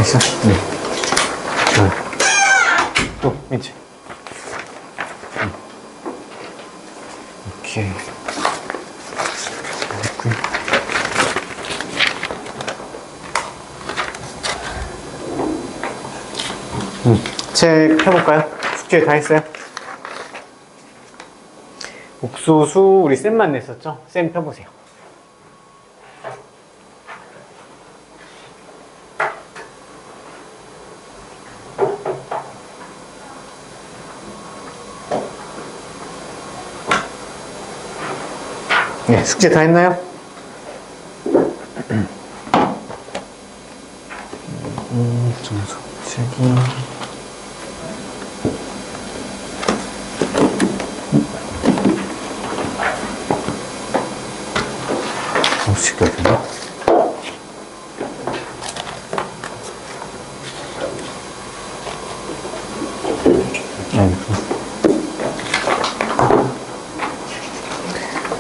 있어? 네. 또, 민지. 오케이. 됐고요. 책 펴볼까요? 숙제 다 했어요? 옥수수 우리 쌤만 냈었죠? 쌤 펴보세요. 네, 숙제 다 했나요? 점수 책이 점수 책이었나?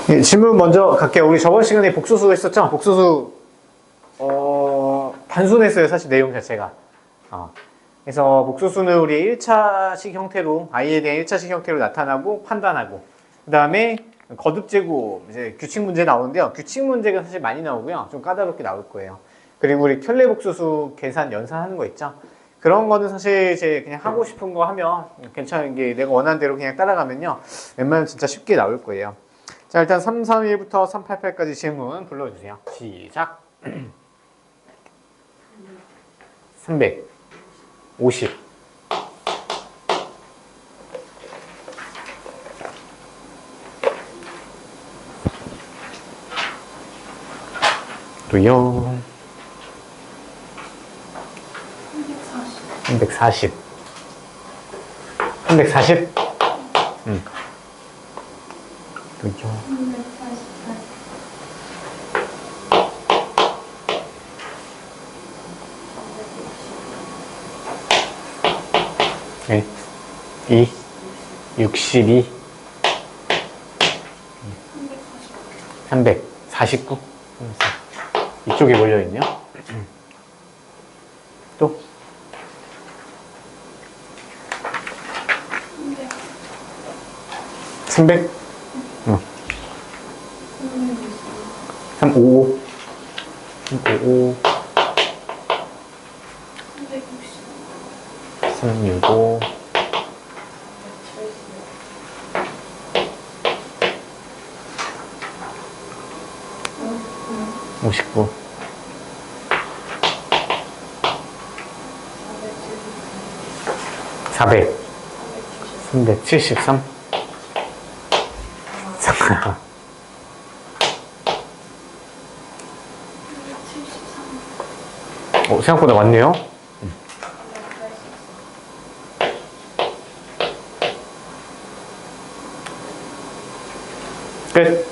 네, 질문 먼저 갈게요. 우리 저번 시간에 복수수 했었죠? 복수수 단순했어요, 사실 내용 자체가. 그래서 복수수는 우리 1차식 형태로, i에 대한 1차식 형태로 나타나고 판단하고, 그 다음에 거듭제곱, 이제 규칙 문제 나오는데요. 규칙 문제가 사실 많이 나오고요. 좀 까다롭게 나올 거예요. 그리고 우리 켤레 복수수 계산 연산하는 거 있죠? 그런 거는 사실 이제 그냥 하고 싶은 거 하면 괜찮은 게 내가 원하는 대로 그냥 따라가면요. 웬만하면 진짜 쉽게 나올 거예요. 자, 일단 331부터 388까지 질문 불러주세요. 시작. 350. 또요. 340. 340? 응. 또요. 네. 2, 62, 349. 이쪽에 몰려있네요. 또? 300? 355. 355. 365. 59. 400. 373. 생각보다 많네요. 끝.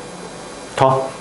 더.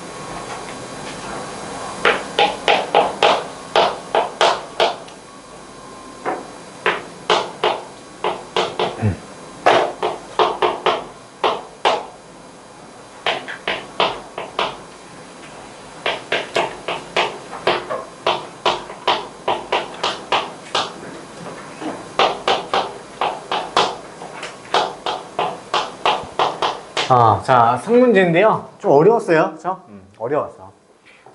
자, 상문제인데요. 좀 어려웠어요. 그쵸? 어려웠어.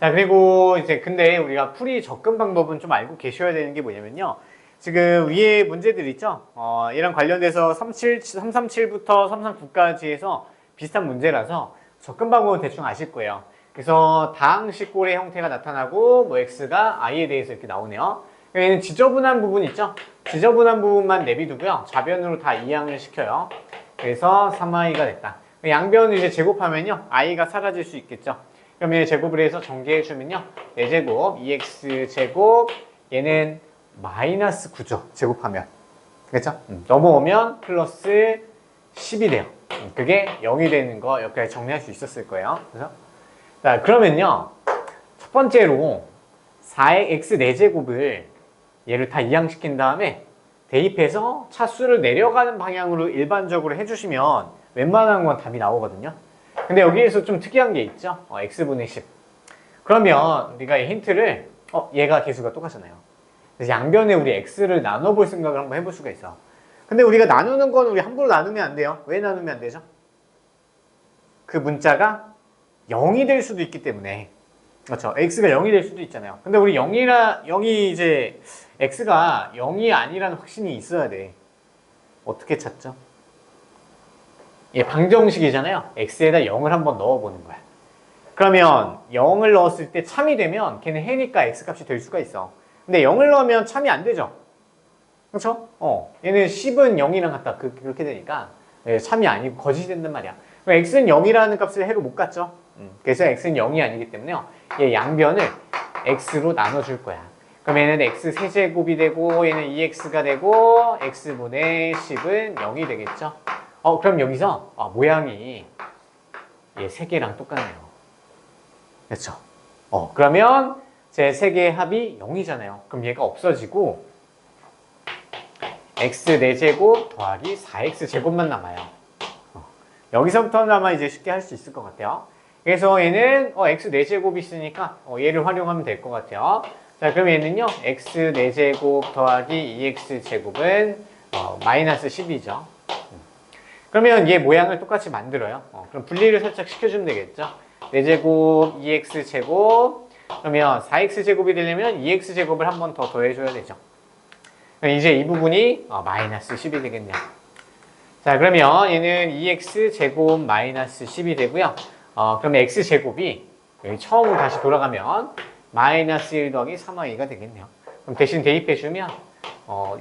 자, 그리고 이제 근데 우리가 풀이 접근 방법은 좀 알고 계셔야 되는 게 뭐냐면요. 지금 위에 문제들 있죠? 얘랑 관련돼서 337부터 339까지 해서 비슷한 문제라서 접근 방법은 대충 아실 거예요. 그래서 다항식꼴의 형태가 나타나고 뭐 x가 i에 대해서 이렇게 나오네요. 얘는 지저분한 부분 있죠? 지저분한 부분만 내비두고요. 좌변으로 다 이항을 시켜요. 그래서 3i가 됐다. 양변을 이제 제곱하면요. i가 사라질 수 있겠죠. 그러면 제곱을 해서 전개해주면요. 4제곱, 2x제곱, 얘는 마이너스 9죠. 제곱하면. 그렇죠? 넘어오면 플러스 10이 돼요. 그게 0이 되는 거 여기까지 정리할 수 있었을 거예요. 그래서 자, 그러면요. 첫 번째로 4의 x 4제곱을 얘를 다 이항시킨 다음에 대입해서 차수를 내려가는 방향으로 일반적으로 해주시면 웬만한 건 답이 나오거든요. 근데 여기에서 좀 특이한 게 있죠. x분의 10. 그러면 우리가 이 힌트를 얘가 개수가 똑같잖아요. 그래서 양변에 우리 x를 나눠볼 생각을 한번 해볼 수가 있어. 근데 우리가 나누는 건 우리 함부로 나누면 안 돼요. 왜 나누면 안 되죠? 그 문자가 0이 될 수도 있기 때문에. 그렇죠. x가 0이 될 수도 있잖아요. 근데 우리 0이 이제 x가 0이 아니라는 확신이 있어야 돼. 어떻게 찾죠? 예, 방정식이잖아요. x에다 0을 한번 넣어보는 거야. 그러면 0을 넣었을 때 참이 되면 걔는 해니까 x값이 될 수가 있어. 근데 0을 넣으면 참이 안 되죠. 그렇죠? 얘는 10은 0이랑 같다. 그렇게 되니까 참이 아니고 거짓이 된단 말이야. 그럼 x는 0이라는 값을 해로 못 갔죠. 그래서 x는 0이 아니기 때문에요. 얘 양변을 x로 나눠줄 거야. 그럼 얘는 x 세제곱이 되고 얘는 2x가 되고 x분의 10은 0이 되겠죠. 그럼 여기서 모양이 얘 3개랑 똑같네요. 그렇죠? 그러면 제 3개의 합이 0이잖아요. 그럼 얘가 없어지고 x 4제곱 더하기 4x제곱만 남아요. 여기서부터는 아마 이제 쉽게 할 수 있을 것 같아요. 그래서 얘는 x 4제곱이 있으니까 얘를 활용하면 될 것 같아요. 자, 그럼 얘는요 x 4제곱 더하기 2x제곱은 마이너스 10이죠. 그러면 얘 모양을 똑같이 만들어요. 그럼 분리를 살짝 시켜주면 되겠죠. 4제곱 2x제곱 그러면 4x제곱이 되려면 2x제곱을 한 번 더 더해줘야 되죠. 이제 이 부분이 마이너스 10이 되겠네요. 자, 그러면 얘는 2x제곱 마이너스 10이 되고요. 그러면 x제곱이 여기 처음으로 다시 돌아가면 마이너스 1 더하기 3i가 되겠네요. 그럼 대신 대입해주면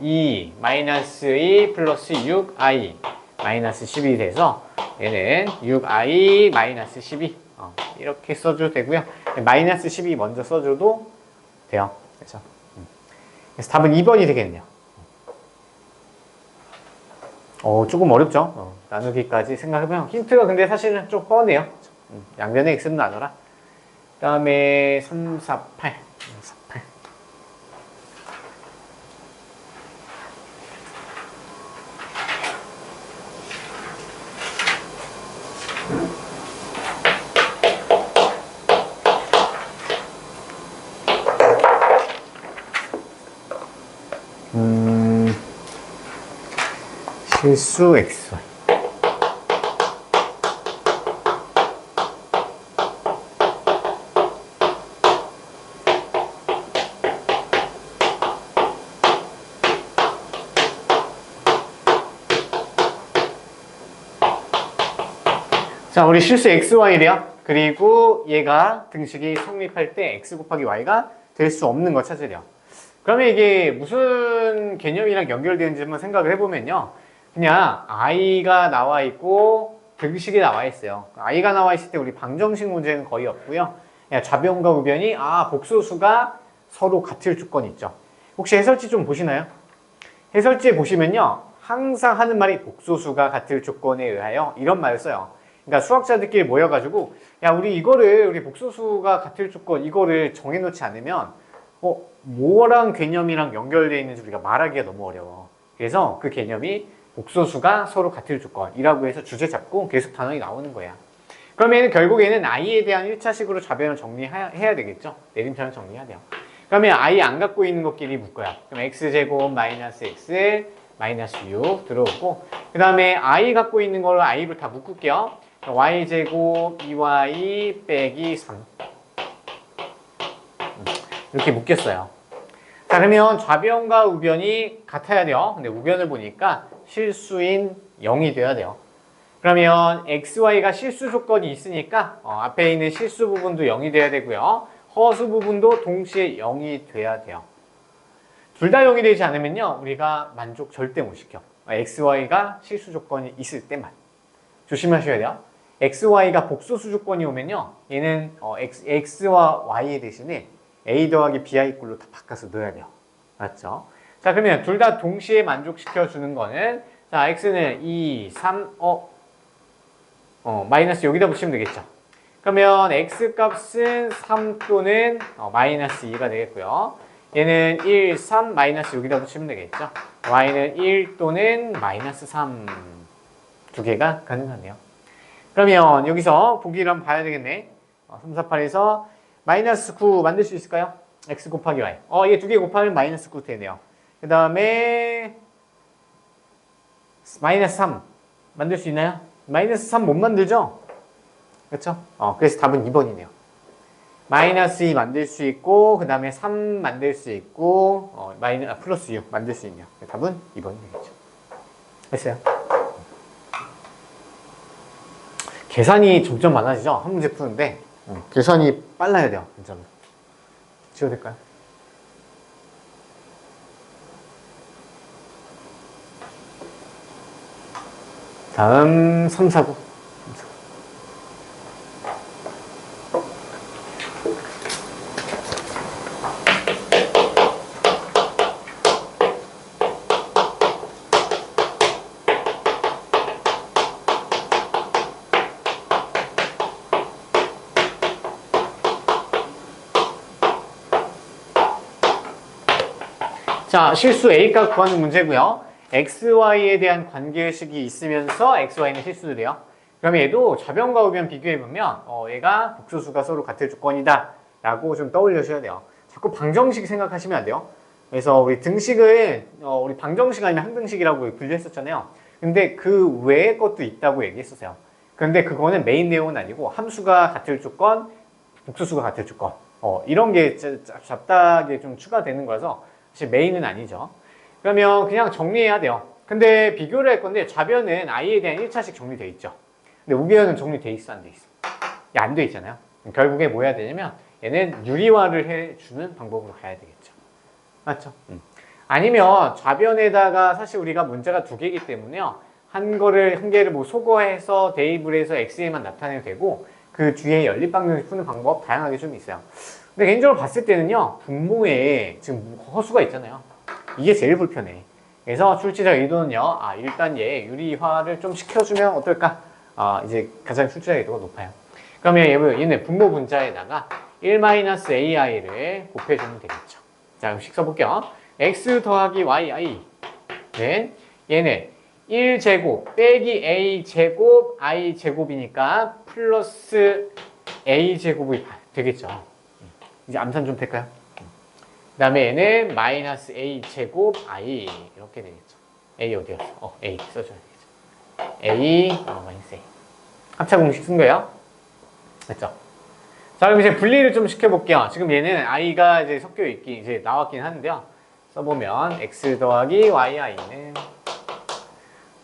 2 마이너스 2 플러스 6i 마이너스 10이 돼서 얘는 6i 마이너스 12 이렇게 써줘도 되고요. 마이너스 12 먼저 써줘도 돼요. 그래서 답은 2번이 되겠네요. 조금 어렵죠? 나누기까지 생각해보면 힌트가 근데 사실은 좀 뻔해요. 양변의 x는 나눠라. 그 다음에 3, 4, 8 실수 xy 자, 우리 실수 xy래요. 그리고 얘가 등식이 성립할 때 x 곱하기 y가 될 수 없는 거 찾으래요. 그러면 이게 무슨 개념이랑 연결되는지 한번 생각을 해보면요. 그냥 i가 나와 있고 등식이 나와 있어요. i가 나와 있을 때 우리 방정식 문제는 거의 없고요. 그냥 좌변과 우변이 복소수가 서로 같을 조건이 있죠. 혹시 해설지 좀 보시나요? 해설지에 보시면요. 항상 하는 말이 복소수가 같을 조건에 의하여 이런 말을 써요. 그러니까 수학자들끼리 모여가지고 우리 복소수가 같을 조건 이거를 정해놓지 않으면 뭐랑 개념이랑 연결되어 있는지 우리가 말하기가 너무 어려워. 그래서 그 개념이 복소수가 서로 같을 조건이라고 해서 주제 잡고 계속 단원이 나오는 거야. 그러면 결국에는 i에 대한 1차식으로 좌변을 정리해야 되겠죠. 내림차를 정리해야 돼요. 그러면 i 안 갖고 있는 것끼리 묶어요. 그럼 x제곱 마이너스 x 마이너스 6 들어오고 그 다음에 i 갖고 있는 걸로 i로 다 묶을게요. y제곱 2y 빼기 3 이렇게 묶였어요. 자, 그러면 좌변과 우변이 같아야 돼요. 근데 우변을 보니까 실수인 0이 돼야 돼요. 그러면 xy가 실수 조건이 있으니까 앞에 있는 실수 부분도 0이 돼야 되고요. 허수 부분도 동시에 0이 돼야 돼요. 둘 다 0이 되지 않으면요. 우리가 만족 절대 못 시켜. xy가 실수 조건이 있을 때만. 조심하셔야 돼요. xy가 복소수 조건이 오면요. 얘는 x와 y 대신에 a 더하기 bi 꼴로 다 바꿔서 넣어야 돼요. 맞죠? 자, 그러면 둘 다 동시에 만족시켜 주는 거는 자, x는 2, 3, 마이너스 여기다 붙이면 되겠죠. 그러면 x 값은 3 또는 마이너스 2가 되겠고요. 얘는 1, 3, 마이너스 여기다 붙이면 되겠죠. y는 1 또는 마이너스 3 두 개가 가능하네요. 그러면 여기서 보기를 한번 봐야 되겠네. 3, 4, 8에서 마이너스 9 만들 수 있을까요? x 곱하기 y. 얘 두 개 곱하면 마이너스 9 되네요. 그 다음에 마이너스 3 만들 수 있나요? 마이너스 3 못 만들죠? 그렇죠? 그래서 답은 2번이네요. 마이너스 2 만들 수 있고 그 다음에 3 만들 수 있고 플러스 6 만들 수 있네요. 답은 2번이 되겠죠. 됐어요? 계산이 점점 많아지죠? 한 문제 푸는데 계산이 빨라야 돼요. 진짜로. 지워도 될까요? 다음 3, 4구. 자, 실수 A값 구하는 문제고요. X, Y에 대한 관계의식이 있으면서 X, Y는 실수들이에요. 그러면 얘도 좌변과 우변 비교해보면 얘가 복수수가 서로 같을 조건이다 라고 좀 떠올려주셔야 돼요. 자꾸 방정식 생각하시면 안 돼요. 그래서 우리 등식을 우리 방정식 아니면 항등식이라고 분류했었잖아요. 근데 그 외의 것도 있다고 얘기했었어요. 그런데 그거는 메인 내용은 아니고 함수가 같을 조건, 복수수가 같을 조건 이런 게 잡다하게 좀 추가되는 거라서 사실 메인은 아니죠. 그러면 그냥 정리해야 돼요. 근데 비교를 할 건데 좌변은 i에 대한 1차식 정리되어 있죠. 근데 우변은 정리되어 있어, 안 돼 있어? 안 돼 있잖아요. 결국에 뭐 해야 되냐면 얘는 유리화를 해주는 방법으로 가야 되겠죠. 맞죠? 아니면 좌변에다가 사실 우리가 문제가 두 개이기 때문에요. 한 개를 뭐 소거해서 대입을 해서 x에만 나타내도 되고 그 뒤에 연립방정식 푸는 방법 다양하게 좀 있어요. 근데 개인적으로 봤을 때는요, 분모에 지금 허수가 있잖아요. 이게 제일 불편해. 그래서 출제자 의도는요, 일단 얘 유리화를 좀 시켜주면 어떨까? 이제 가장 출제자 의도가 높아요. 그러면 얘는 분모 분자에다가 1-ai를 곱해주면 되겠죠. 자, 그럼 식 써볼게요. x 더하기 yi. 네. 얘는 1제곱 빼기 a제곱 i제곱이니까 플러스 a제곱이 되겠죠. 이제 암산 좀 될까요? 그 다음에 얘는 마이너스 a제곱 i 이렇게 되겠죠. a 어디 갔어? a 써줘야 되겠죠. a 마이너스 a 합차 공식 쓴 거예요. 됐죠? 자, 그럼 이제 분리를 좀 시켜볼게요. 지금 얘는 i가 이제 섞여 있긴 이제 나왔긴 하는데요. 써보면 x 더하기 yi는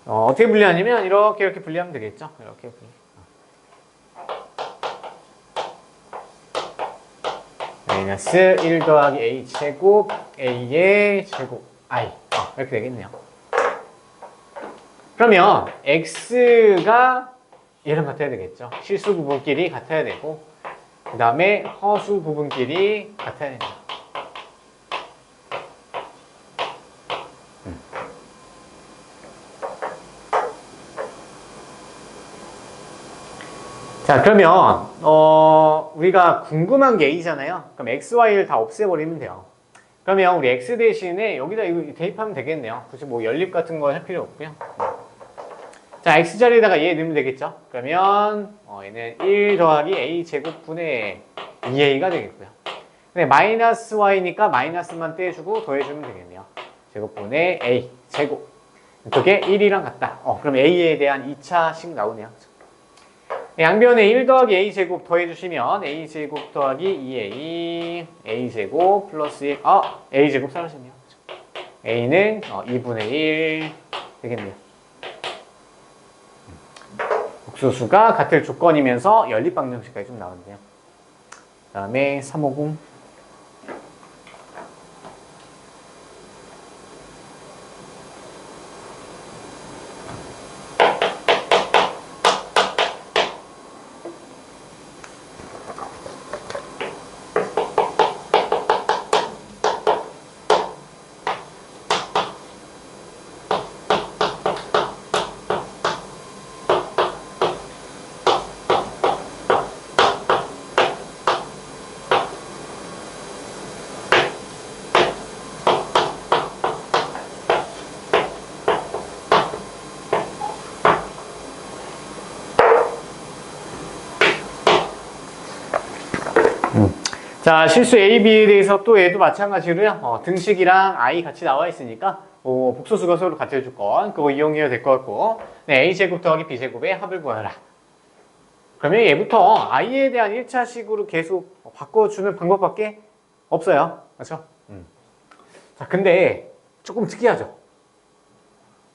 어떻게 분리하냐면 이렇게 분리하면 되겠죠. 이렇게 분리. 마이너스 1 더하기 a 제곱 a의 제곱 i 이렇게 되겠네요. 그러면 x가 얘랑 같아야 되겠죠. 실수 부분끼리 같아야 되고 그 다음에 허수 부분끼리 같아야 됩니다. 자, 그러면 우리가 궁금한 게 a잖아요. 그럼 x, y를 다 없애버리면 돼요. 그러면 우리 x 대신에 여기다 이거 대입하면 되겠네요. 굳이 뭐 연립 같은 거 할 필요 없고요. 자, x 자리에다가 얘 넣으면 되겠죠. 그러면 얘는 1 더하기 a 제곱분의 2a가 되겠고요. 근데 마이너스 y니까 마이너스만 떼주고 더해주면 되겠네요. 제곱분의 a 제곱. 그게 1이랑 같다. 그럼 a에 대한 2차식 나오네요. 양변에 1 더하기 a제곱 더해주시면 a제곱 더하기 2a a제곱 플러스 1 a제곱 사라졌네요. a는 2분의 1 되겠네요. 복수수가 같을 조건이면서 연립방정식까지 좀 나왔는데요. 그 다음에 350 자, 실수 A, B에 대해서 또 얘도 마찬가지로요. 등식이랑 I 같이 나와 있으니까 복소수가 서로 같을 조건 그거 이용해야 될 것 같고, 네, A제곱 더하기 B제곱의 합을 구하라. 그러면 얘부터 I에 대한 1차식으로 계속 바꿔주는 방법밖에 없어요. 그렇죠? 자, 근데 조금 특이하죠?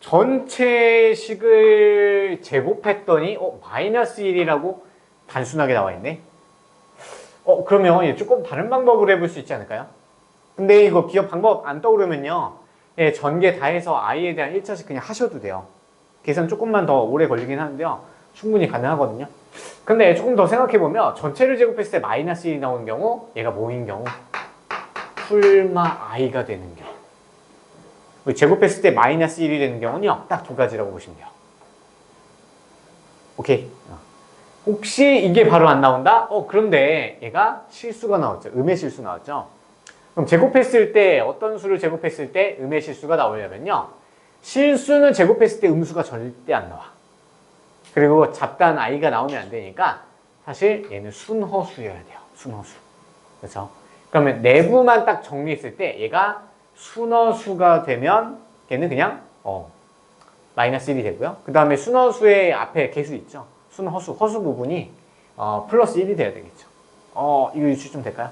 전체 식을 제곱했더니 마이너스 1이라고 단순하게 나와 있네. 그러면 조금 다른 방법으로 해볼 수 있지 않을까요? 근데 이거 기억 방법 안 떠오르면요, 예, 전개 다 해서 i에 대한 1차식 그냥 하셔도 돼요. 계산 조금만 더 오래 걸리긴 하는데요, 충분히 가능하거든요. 근데 조금 더 생각해보면 전체를 제곱했을 때 마이너스 1이 나오는 경우, 얘가 뭐인 경우? 풀마 i가 되는 경우. 제곱했을 때 마이너스 1이 되는 경우는요, 딱 두 가지라고 보시면 돼요. 오케이? 혹시 이게 바로 안 나온다? 그런데 얘가 실수가 나왔죠. 음의 실수 나왔죠. 그럼 제곱했을 때, 어떤 수를 제곱했을 때 음의 실수가 나오려면요, 실수는 제곱했을 때 음수가 절대 안 나와. 그리고 잡다한 i가 나오면 안 되니까 사실 얘는 순허수여야 돼요. 순허수. 그렇죠? 그러면 내부만 딱 정리했을 때 얘가 순허수가 되면 얘는 그냥 마이너스 1이 되고요. 그 다음에 순허수의 앞에 개수 있죠. 순허수, 허수 부분이 플러스 1이 돼야 되겠죠. 이거 유추 좀 될까요?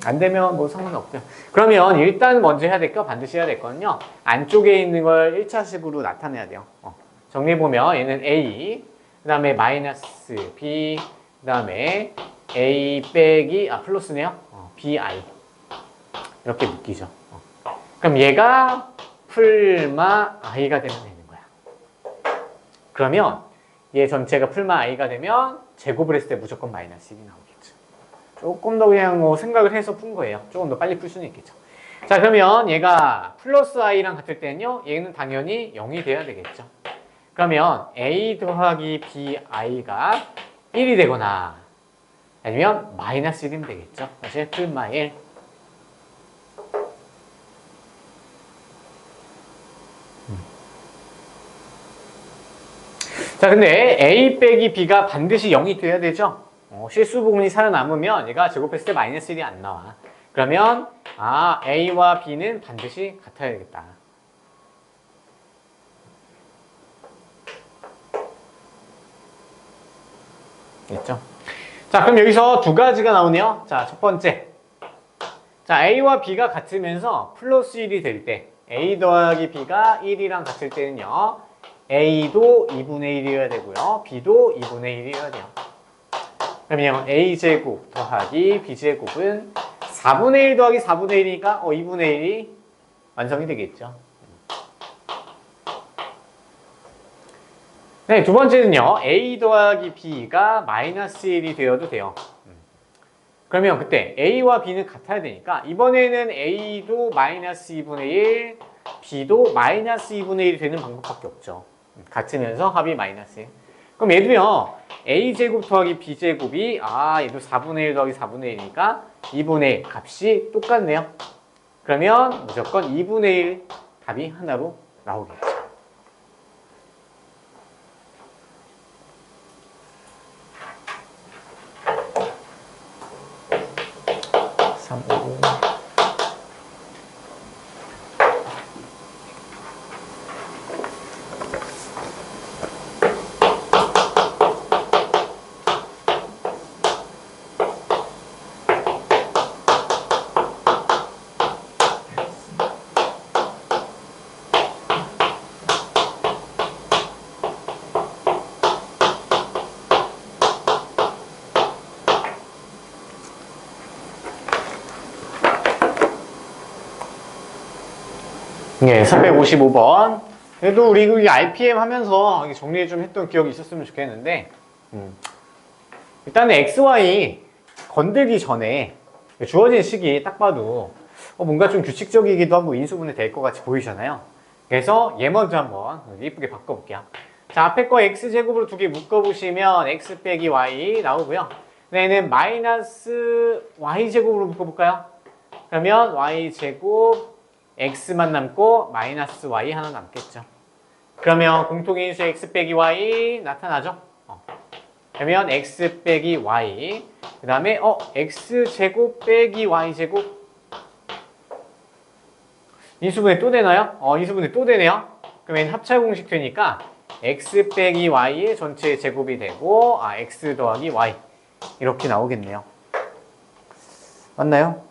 안 되면 뭐 상관없고요. 그러면 일단 먼저 해야 될 거, 반드시 해야 될 거는요, 안쪽에 있는 걸 1차식으로 나타내야 돼요. 정리해보면 얘는 A, 그 다음에 마이너스 B, 그 다음에 A 빼기, 플러스네요. BI. 이렇게 묶이죠. 그럼 얘가 풀마 I가 되면 되는 거야. 그러면 얘 전체가 풀마 i가 되면 제곱을 했을 때 무조건 마이너스 1이 나오겠죠. 조금 더 그냥 생각을 해서 푼 거예요. 조금 더 빨리 풀 수는 있겠죠. 자, 그러면 얘가 플러스 i랑 같을 때는요, 얘는 당연히 0이 돼야 되겠죠. 그러면 a 더하기 bi가 1이 되거나 아니면 마이너스 1이면 되겠죠. 사실 풀마 1. 자, 근데 A 빼기 B가 반드시 0이 돼야 되죠? 실수 부분이 살아남으면 얘가 제곱했을 때 마이너스 1이 안 나와. 그러면 A와 B는 반드시 같아야 되겠다. 됐죠? 자, 그럼 여기서 두 가지가 나오네요. 자, 첫 번째. 자, A와 B가 같으면서 플러스 1이 될 때, A 더하기 B가 1이랑 같을 때는요, A도 2분의 1이어야 되고요, B도 2분의 1이어야 돼요. 그러면 A제곱 더하기 B제곱은 4분의 1 더하기 4분의 1이니까 2분의 1이 완성이 되겠죠. 네, 두 번째는요, A 더하기 B가 마이너스 1이 되어도 돼요. 그러면 그때 A와 B는 같아야 되니까 이번에는 A도 마이너스 2분의 1, B도 마이너스 2분의 1이 되는 방법밖에 없죠. 같으면서 합이 마이너스 1. 그럼 얘도요, A제곱 더하기 B제곱이 얘도 4분의 1 더하기 4분의 1이니까 2분의 1 값이 똑같네요. 그러면 무조건 2분의 1 답이 하나로 나오겠죠. 예, 455번. 그래도 우리 RPM 하면서 정리 좀 했던 기억이 있었으면 좋겠는데, 일단은 XY 건들기 전에 주어진 식이 딱 봐도 뭔가 좀 규칙적이기도 하고 인수분해 될 것 같이 보이잖아요. 그래서 얘 먼저 한번 예쁘게 바꿔볼게요. 자, 앞에 거 X제곱으로 두 개 묶어보시면 X 빼기 Y 나오고요. 얘는 마이너스 Y제곱으로 묶어볼까요? 그러면 Y제곱 X만 남고 마이너스 Y 하나 남겠죠. 그러면 공통인수 X 빼기 Y 나타나죠? 그러면 x 빼기 y. 그 다음에 x제곱 빼기 y제곱. 인수분해 또 되나요? 인수분해 또 되네요. 그러면 합차 공식 되니까 x 빼기 y의 전체 제곱이 되고 x 더하기 y 이렇게 나오겠네요. 맞나요?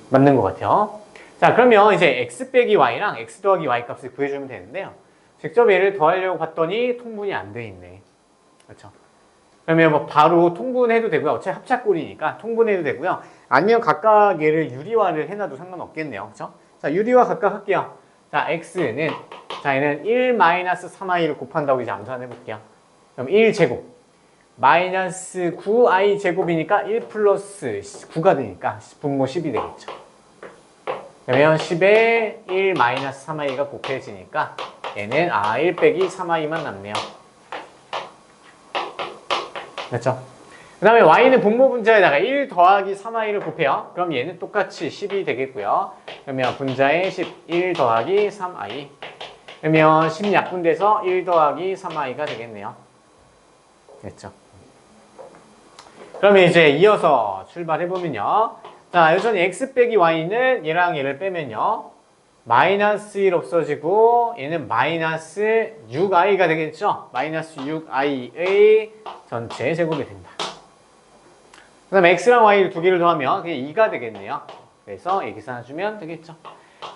맞는 것 같아요. 자, 그러면 이제 x 빼기 y랑 x 더하기 y 값을 구해주면 되는데요. 직접 얘를 더하려고 봤더니 통분이 안 돼 있네. 그렇죠? 그러면 뭐 바로 통분해도 되고요. 어차피 합차꼴이니까 통분해도 되고요. 아니면 각각 얘를 유리화를 해놔도 상관없겠네요. 그렇죠? 자, 유리화 각각 할게요. 자, x는 얘는 1-3i를 곱한다고 이제 암산해 볼게요. 그럼 1제곱 마이너스 9i 제곱이니까 1 플러스 9가 되니까 분모 10이 되겠죠. 그러면 10에 1 마이너스 3i가 곱해지니까 얘는 1 빼기 3i만 남네요. 됐죠? 그 다음에 y는 분모 분자에다가 1 더하기 3i를 곱해요. 그럼 얘는 똑같이 10이 되겠고요. 그러면 분자에 10, 1 더하기 3i. 그러면 10 약분돼서 1 더하기 3i가 되겠네요. 됐죠? 그러면 이제 이어서 출발해보면요. 자, 여전히 x 빼기 y는 얘랑 얘를 빼면요. 마이너스 1 없어지고 얘는 마이너스 6i가 되겠죠? 마이너스 6i의 전체 제곱이 된다. 그 다음에 x랑 y를 두 개를 더하면 그게 2가 되겠네요. 그래서 이 계산해주면 되겠죠.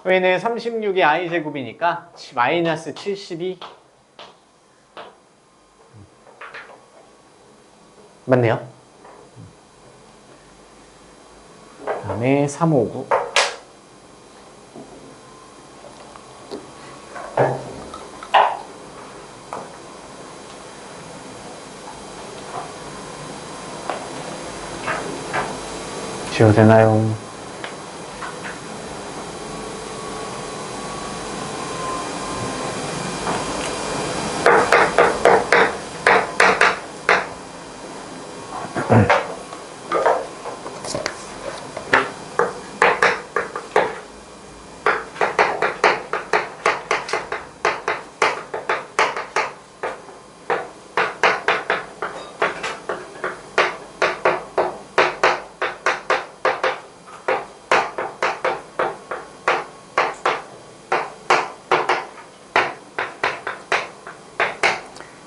얘는 36의 i 제곱이니까 마이너스 72 맞네요. 그 다음에 359 지워도 되나요?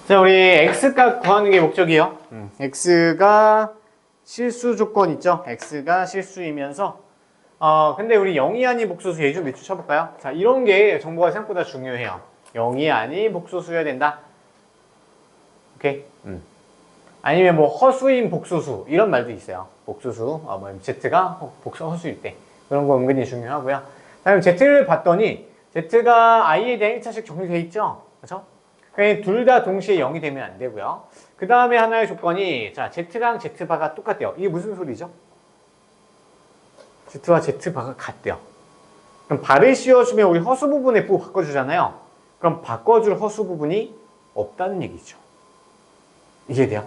자, 우리 x값 구하는 게 목적이에요. x가 실수 조건 있죠? x가 실수이면서 근데 우리 0이 아닌 복소수 얘 좀 몇 주 쳐볼까요? 자, 이런 게 정보가 생각보다 중요해요. 0이 아닌 복소수여야 된다. 오케이? 아니면 뭐 허수인 복소수 이런 말도 있어요. 복소수, 뭐 z가 허수일 때 그런 거 은근히 중요하고요. 다음 z를 봤더니 z가 i에 대한 1차식 정리되어 있죠? 그렇죠? 둘 다 동시에 0이 되면 안 되고요. 그 다음에 하나의 조건이 자 z랑 z바가 똑같대요. 이게 무슨 소리죠? z와 z바가 같대요. 그럼 바를 씌워주면 우리 허수 부분에 부 바꿔주잖아요. 그럼 바꿔줄 허수 부분이 없다는 얘기죠. 이해돼요?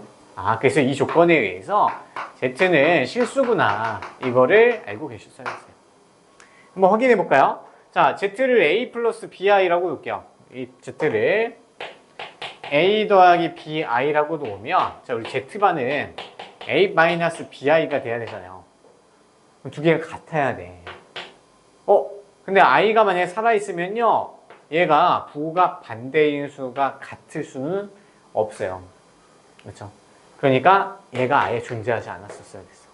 그래서 이 조건에 의해서 z는 실수구나. 이거를 알고 계셨어야 했어요. 한번 확인해 볼까요? 자, z를 a 플러스 bi라고 놓을게요. 이 z를 a 더하기 bi라고 놓으면 자, 우리 z바는 a 마이너스 bi가 돼야 되잖아요. 두 개가 같아야 돼. 근데 i가 만약에 살아있으면요 얘가 부가 반대인 수가 같을 수는 없어요. 그렇죠? 그러니까 얘가 아예 존재하지 않았었어야 됐어.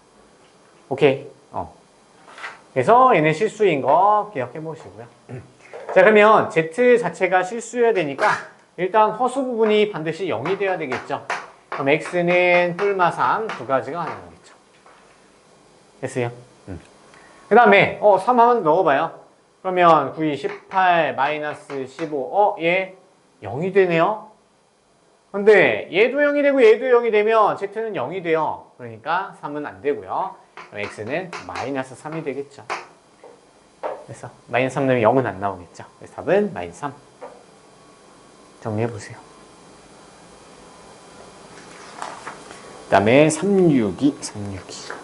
오케이. 그래서 얘는 실수인 거 기억해 보시고요. 자, 그러면 z 자체가 실수여야 되니까 일단 허수 부분이 반드시 0이 돼야 되겠죠. 그럼 x는 뿔마 3 두 가지가 가능하겠죠. 됐어요? 그 다음에 3 한번 넣어봐요. 그러면 9, 2, 18, 마이너스 15 얘 0이 되네요. 근데 얘도 0이 되고 얘도 0이 되면 z는 0이 돼요. 그러니까 3은 안 되고요. 그럼 x는 마이너스 3이 되겠죠. 그래서 마이너스 3 넣으면 0은 안 나오겠죠. 그래서 답은 마이너스 3. 정리해보세요. 그 다음에 362.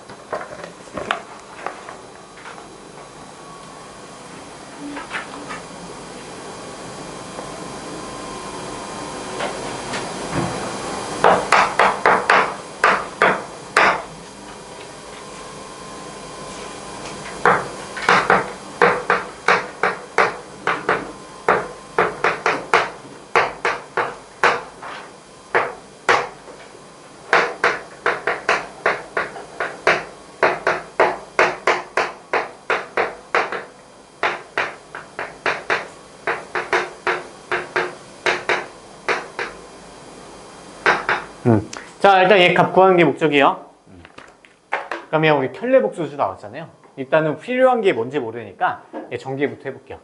자, 일단 얘 값 구하는 게 목적이에요. 그러면 우리 켤레복수수 나왔잖아요. 일단은 필요한 게 뭔지 모르니까 얘 전개부터 해볼게요.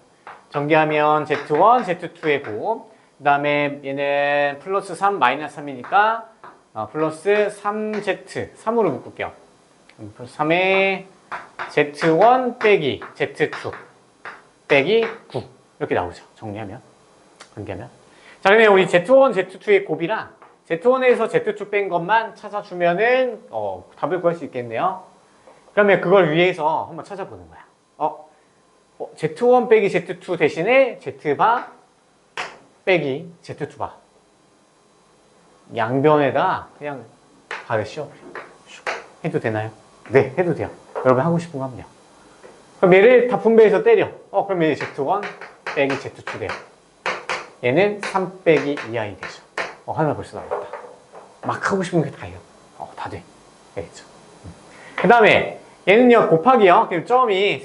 전개하면 Z1, Z2의 곱. 그 다음에 얘는 플러스 3, 마이너스 3이니까 플러스 3Z, 3으로 묶을게요. 플러스 3에 Z1 빼기 Z2 빼기 9 이렇게 나오죠. 정리하면. 전개하면. 자, 그러면 우리 Z1, Z2의 곱이랑 Z1에서 Z2 뺀 것만 찾아주면은 답을 구할 수 있겠네요. 그러면 그걸 위해서 한번 찾아보는 거야. Z1 빼기 Z2 대신에 Z바 빼기 Z2바. 양변에다 그냥 바를 씌워버려. 해도 되나요? 네, 해도 돼요. 여러분 하고 싶은 거 하면 돼요. 그럼 얘를 다 분배해서 때려. 그럼 얘 Z1 빼기 Z2 돼요. 얘는 3 빼기 2i 되죠. 하나 벌써 나왔다. 막 하고 싶은 게 다예요. 다 돼. 알겠죠? 그 다음에 얘는요, 곱하기요. 잼이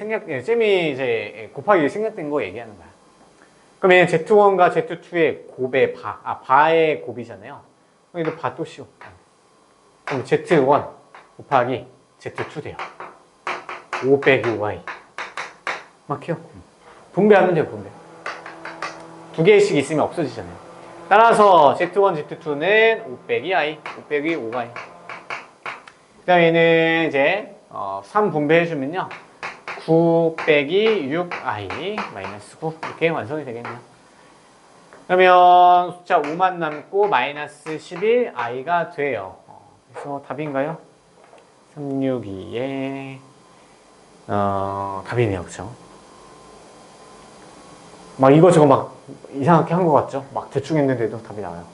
이제 곱하기 생략된 거 얘기하는 거야. 그럼 얘는 Z1과 Z2의 곱의 바의 곱이잖아요. 여기도 바 또 씌워. 그럼 Z1 곱하기 Z2 돼요. 5 빼기 5i. 막혀요. 분배하면 돼요, 분배. 두 개씩 있으면 없어지잖아요. 따라서 Z1, Z2는 5 빼기 i, 5 빼기 5i. 그 다음에 얘는 이제 3 분배해주면요. 9 빼기 6i 마이너스 9 이렇게 완성이 되겠네요. 그러면 숫자 5만 남고 마이너스 11i가 돼요. 그래서 답인가요? 362에 답이네요. 그쵸? 막 이거저거 막 이상하게 한 것 같죠? 막 대충 했는데도 답이 나와요.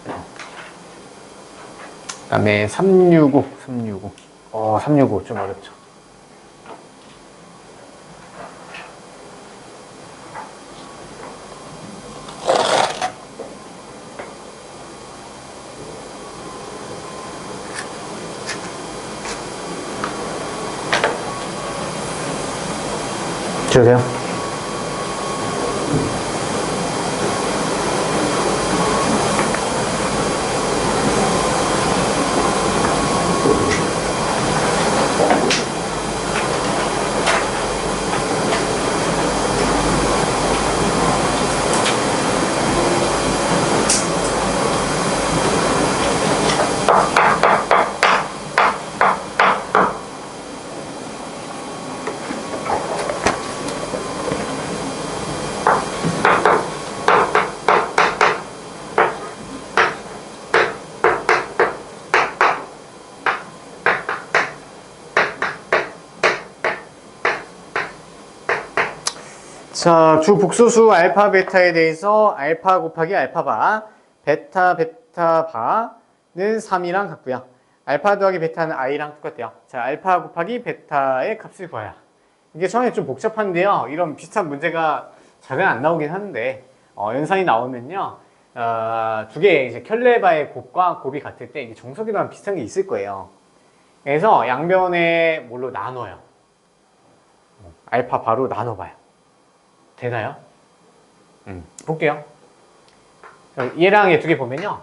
그 다음에 365 365 좀 어렵죠. 주세요. 자, 주 복소수 알파 베타에 대해서 알파 곱하기 알파바, 베타 바는 3이랑 같고요. 알파 더하기 베타는 i랑 똑같대요. 자, 알파 곱하기 베타의 값을 구하라. 이게 처음에 좀 복잡한데요. 이런 비슷한 문제가 잘은 안 나오긴 하는데 연산이 나오면요. 두 개의 이제 켤레바의 곱과 곱이 같을 때 이게 정석이랑 비슷한 게 있을 거예요. 그래서 양변에 뭘로 나눠요. 알파 바로 나눠봐요. 되나요? 볼게요. 얘랑 얘 두 개 보면요.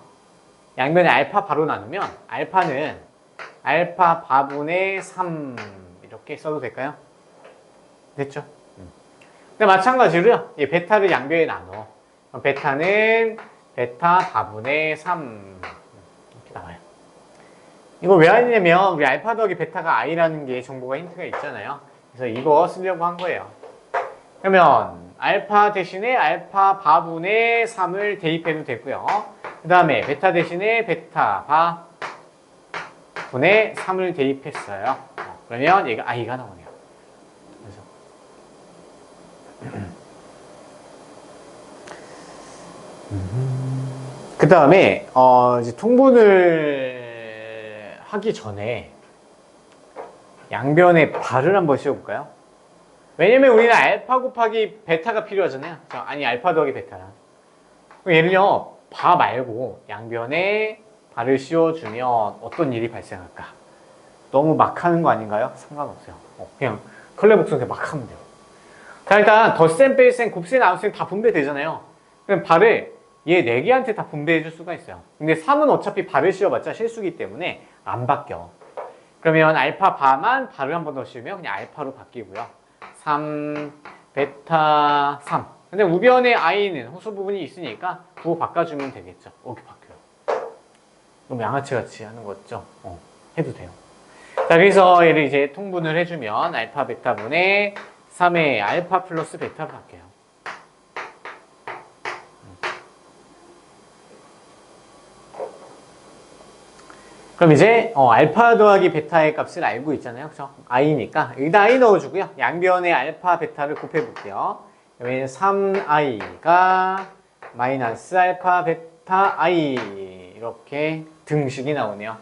양변에 알파 바로 나누면 알파는 알파 바분의 3 이렇게 써도 될까요? 됐죠? 근데 마찬가지로요. 얘 베타를 양변에 나눠. 베타는 베타 바분의 3 이렇게 나와요. 이거 왜 하냐면 우리 알파 더하기 베타가 i라는 게 정보가 힌트가 있잖아요. 그래서 이거 쓰려고 한 거예요. 그러면 알파 대신에 알파 바분의 3을 대입해도 되고요. 그 다음에 베타 대신에 베타 바분의 3을 대입했어요. 그러면 얘가 i가 나오네요. 그래서 그 다음에 이제 통분을 하기 전에 양변에 발을 한번 씌워볼까요? 왜냐면 우리는 알파 곱하기 베타가 필요하잖아요. 아니 알파 더하기 베타랑. 얘를요 바 말고 양변에 발을 씌워주면 어떤 일이 발생할까? 너무 막 하는 거 아닌가요? 상관없어요. 그냥 컬레복수한테 막 하면 돼요. 자, 일단 덧셈, 뺄셈, 곱셈, 나눗셈 다 분배되잖아요. 그럼 발을 얘 4개한테 다 분배해 줄 수가 있어요. 근데 3은 어차피 발을 씌워봤자 실수기 때문에 안 바뀌어. 그러면 알파 바만 발을 한 번 더 씌우면 그냥 알파로 바뀌고요. 3, 베타 3. 근데 우변에 i는 호수 부분이 있으니까 부호 바꿔주면 되겠죠. 이렇게 바뀌어요. 그럼 양아치같이 하는 거죠. 해도 돼요. 자, 그래서 얘를 이제 통분을 해주면 알파 베타분의 3의 알파 플러스 베타로 바뀌어요. 그럼 이제 알파 더하기 베타의 값을 알고 있잖아요. 그렇죠? i니까 여기다 i 넣어주고요. 양변의 알파 베타를 곱해볼게요. 그러면 3i가 마이너스 알파 베타 i 이렇게 등식이 나오네요.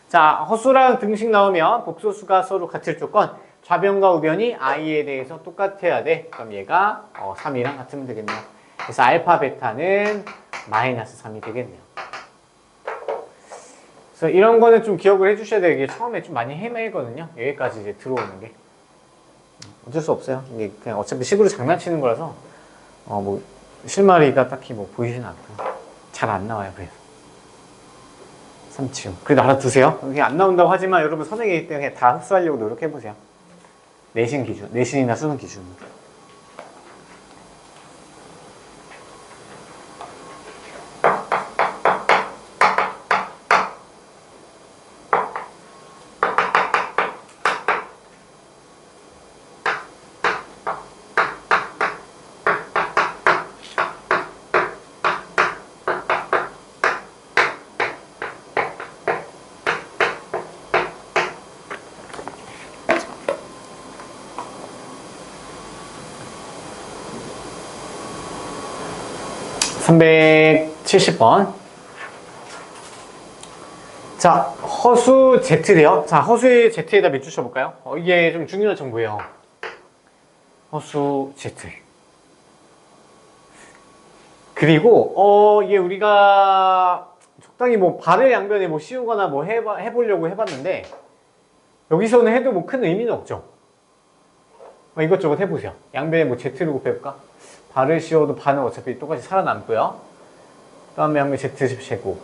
자, 허수랑 등식 나오면 복소수가 서로 같을 조건 좌변과 우변이 i에 대해서 똑같아야 돼. 그럼 얘가 3이랑 같으면 되겠네요. 그래서 알파 베타는 마이너스 3이 되겠네요. 그래서 이런 거는 좀 기억을 해주셔야 돼요. 이게 처음에 좀 많이 헤매거든요. 여기까지 이제 들어오는 게. 어쩔 수 없어요. 이게 그냥 어차피 식으로 장난치는 거라서, 뭐, 실마리가 딱히 뭐 보이진 않고. 잘 안 나와요, 그래서. 삼치움. 그래도 알아두세요. 그게 안 나온다고 하지만 여러분 선행이기 때문에 다 흡수하려고 노력해보세요. 내신 기준, 내신이나 수능 기준으로. (370번) 자, 허수 Z래요. 자, 허수의 Z에다 몇 줄 쳐볼까요? 이게 좀 중요한 정보예요. 허수 Z. 그리고 이게 우리가 적당히 뭐 발을 양변에 뭐 씌우거나 뭐 해보려고 해봤는데 여기서는 해도 뭐 큰 의미는 없죠. 이것저것 해보세요. 양변에 뭐 Z를 곱해볼까? 발을 씌워도 반은 어차피 똑같이 살아남고요. 그 다음에 양변 Z 제곱